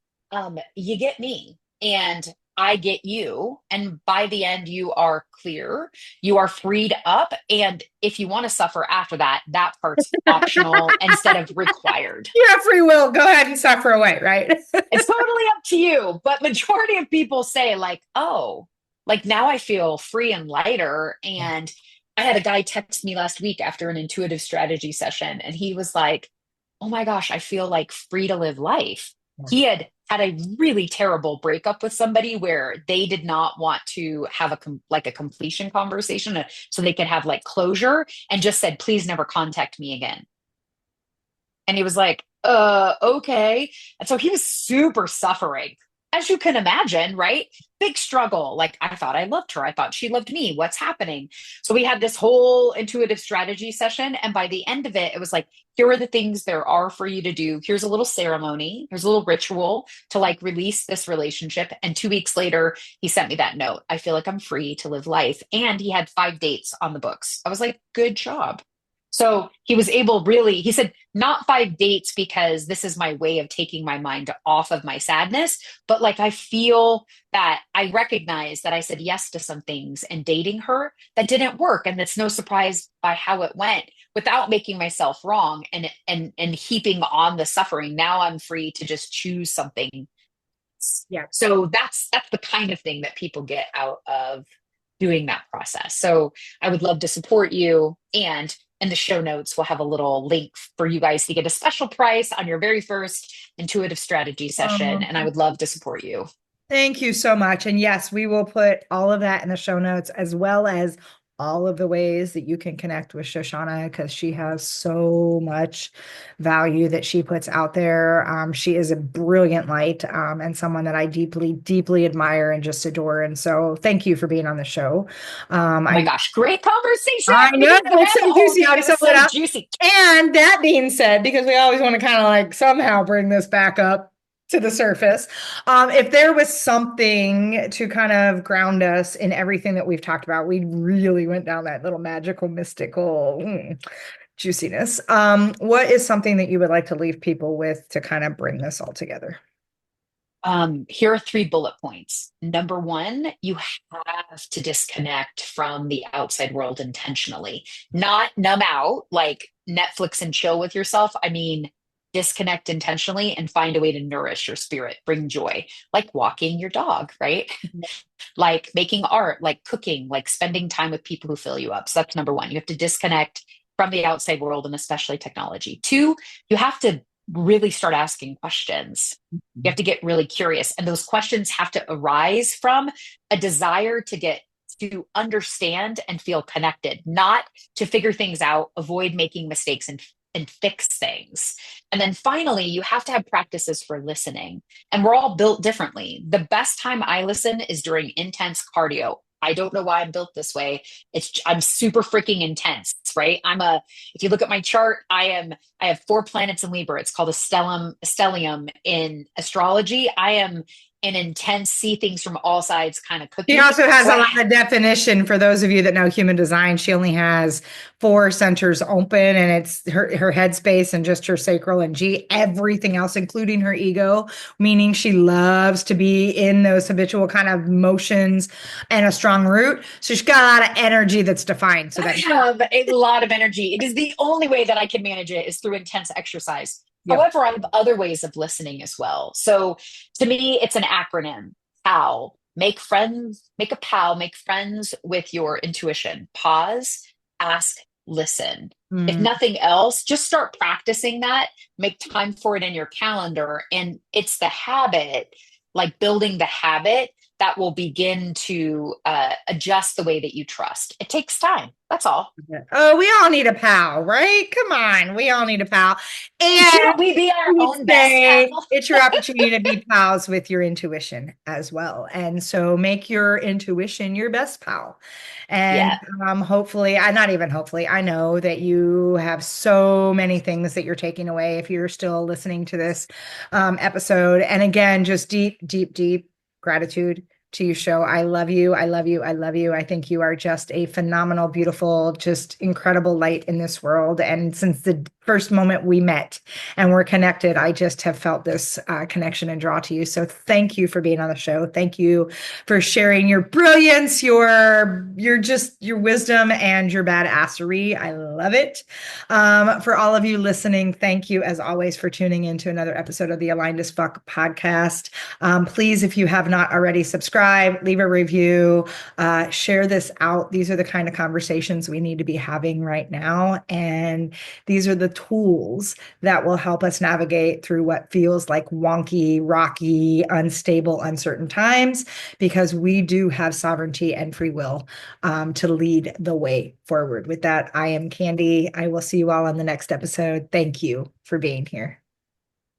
You get me and I get you. And by the end, you are clear, you are freed up. And if you want to suffer after that, that part's optional instead of required. You have free will. Go ahead and suffer away, right? It's totally up to you. But majority of people say, like, oh, like now I feel free and lighter. And I had a guy text me last week after an intuitive strategy session, and he was like, oh my gosh, I feel like free to live life. He had a really terrible breakup with somebody where they did not want to have like a completion conversation, so they could have like closure, and just said, please never contact me again. And he was like, okay. And so he was super suffering, as you can imagine, right? Big struggle. Like, I thought I loved her. I thought she loved me. What's happening? So we had this whole intuitive strategy session. And by the end of it, it was like, here are the things there are for you to do. Here's a little ceremony. Here's a little ritual to like release this relationship. And 2 weeks later, he sent me that note. I feel like I'm free to live life. And he had 5 dates on the books. I was like, good job. So he was able, really, he said, not 5 dates because this is my way of taking my mind off of my sadness, but like I feel that I recognize that I said yes to some things and dating her that didn't work. And it's no surprise by how it went without making myself wrong and heaping on the suffering. Now I'm free to just choose something. Yeah. So that's the kind of thing that people get out of doing that process. So I would love to support you. And in the show notes, we'll have a little link for you guys to get a special price on your very first intuitive strategy session. And I would love to support you. Thank you so much. And yes, we will put all of that in the show notes, as well as all of the ways that you can connect with Shoshana, because she has so much value that she puts out there. She is a brilliant light, and someone that I deeply, deeply admire and just adore. And so thank you for being on the show. Oh my gosh, great conversation. I We know did the it's so rabbit hole, juicy. dude. I'm It so was lit so up. juicy. And that being said, because we always want to kind of like somehow bring this back up to the surface, if there was something to kind of ground us in everything that we've talked about, we really went down that little magical, mystical juiciness. What is something that you would like to leave people with to kind of bring this all together? Here are 3 bullet points. Number one, you have to disconnect from the outside world intentionally, not numb out, like Netflix and chill with yourself. I mean, disconnect intentionally and find a way to nourish your spirit, bring joy, like walking your dog, right? Like making art, like cooking, like spending time with people who fill you up. So that's number one. You have to disconnect from the outside world and especially technology. Two, you have to really start asking questions. You have to get really curious. And those questions have to arise from a desire to understand and feel connected, not to figure things out, avoid making mistakes and fix things. And then finally, you have to have practices for listening. And we're all built differently. The best time I listen is during intense cardio. I don't know why I'm built this way. I'm super freaking intense, right? If you look at my chart, I have 4 planets in Libra. It's called a stellium in astrology. I am an intense, see things from all sides kind of She cookie. also has So a lot of definition for those of you that know human design. She only has 4 centers open, and it's her headspace and just her sacral and G, everything else, including her ego, meaning she loves to be in those habitual kind of motions and a strong root. So she's got a lot of energy that's defined. So I that, have a lot of energy. It is the only way that I can manage it is through intense exercise. yep. However, I have other ways of listening as well. So to me, it's an acronym. POW. Make friends, make a POW, make friends with your intuition. Pause, ask, listen. If Mm. nothing else, just start practicing that. Make time for it in your calendar. And it's the habit, like building the habit that will begin to adjust the way that you trust. It takes time. That's all. Oh, we all need a pal, right? Come on, we all need a pal. And And can't we be I our would own best say pal? it's your opportunity to be pals with your intuition as well. And so make your intuition your best pal. Yeah. And hopefully, I not even hopefully, I know that you have so many things that you're taking away if you're still listening to this episode. And again, just deep, deep, deep gratitude to you, show. I love you. I love you. I love you. I think you are just a phenomenal, beautiful, just incredible light in this world. And since the first moment we met and we're connected, I just have felt this connection and draw to you. So thank you for being on the show. Thank you for sharing your brilliance, your just your wisdom and your badassery. I love it. For all of you listening, thank you as always for tuning in to another episode of the Aligned as Fuck podcast. Please, if you have not already, subscribe, leave a review, share this out. These are the kind of conversations we need to be having right now. And these are the tools that will help us navigate through what feels like wonky, rocky, unstable, uncertain times, because we do have sovereignty and free will to lead the way forward. With that, I am Candy. I will see you all on the next episode. Thank you for being here.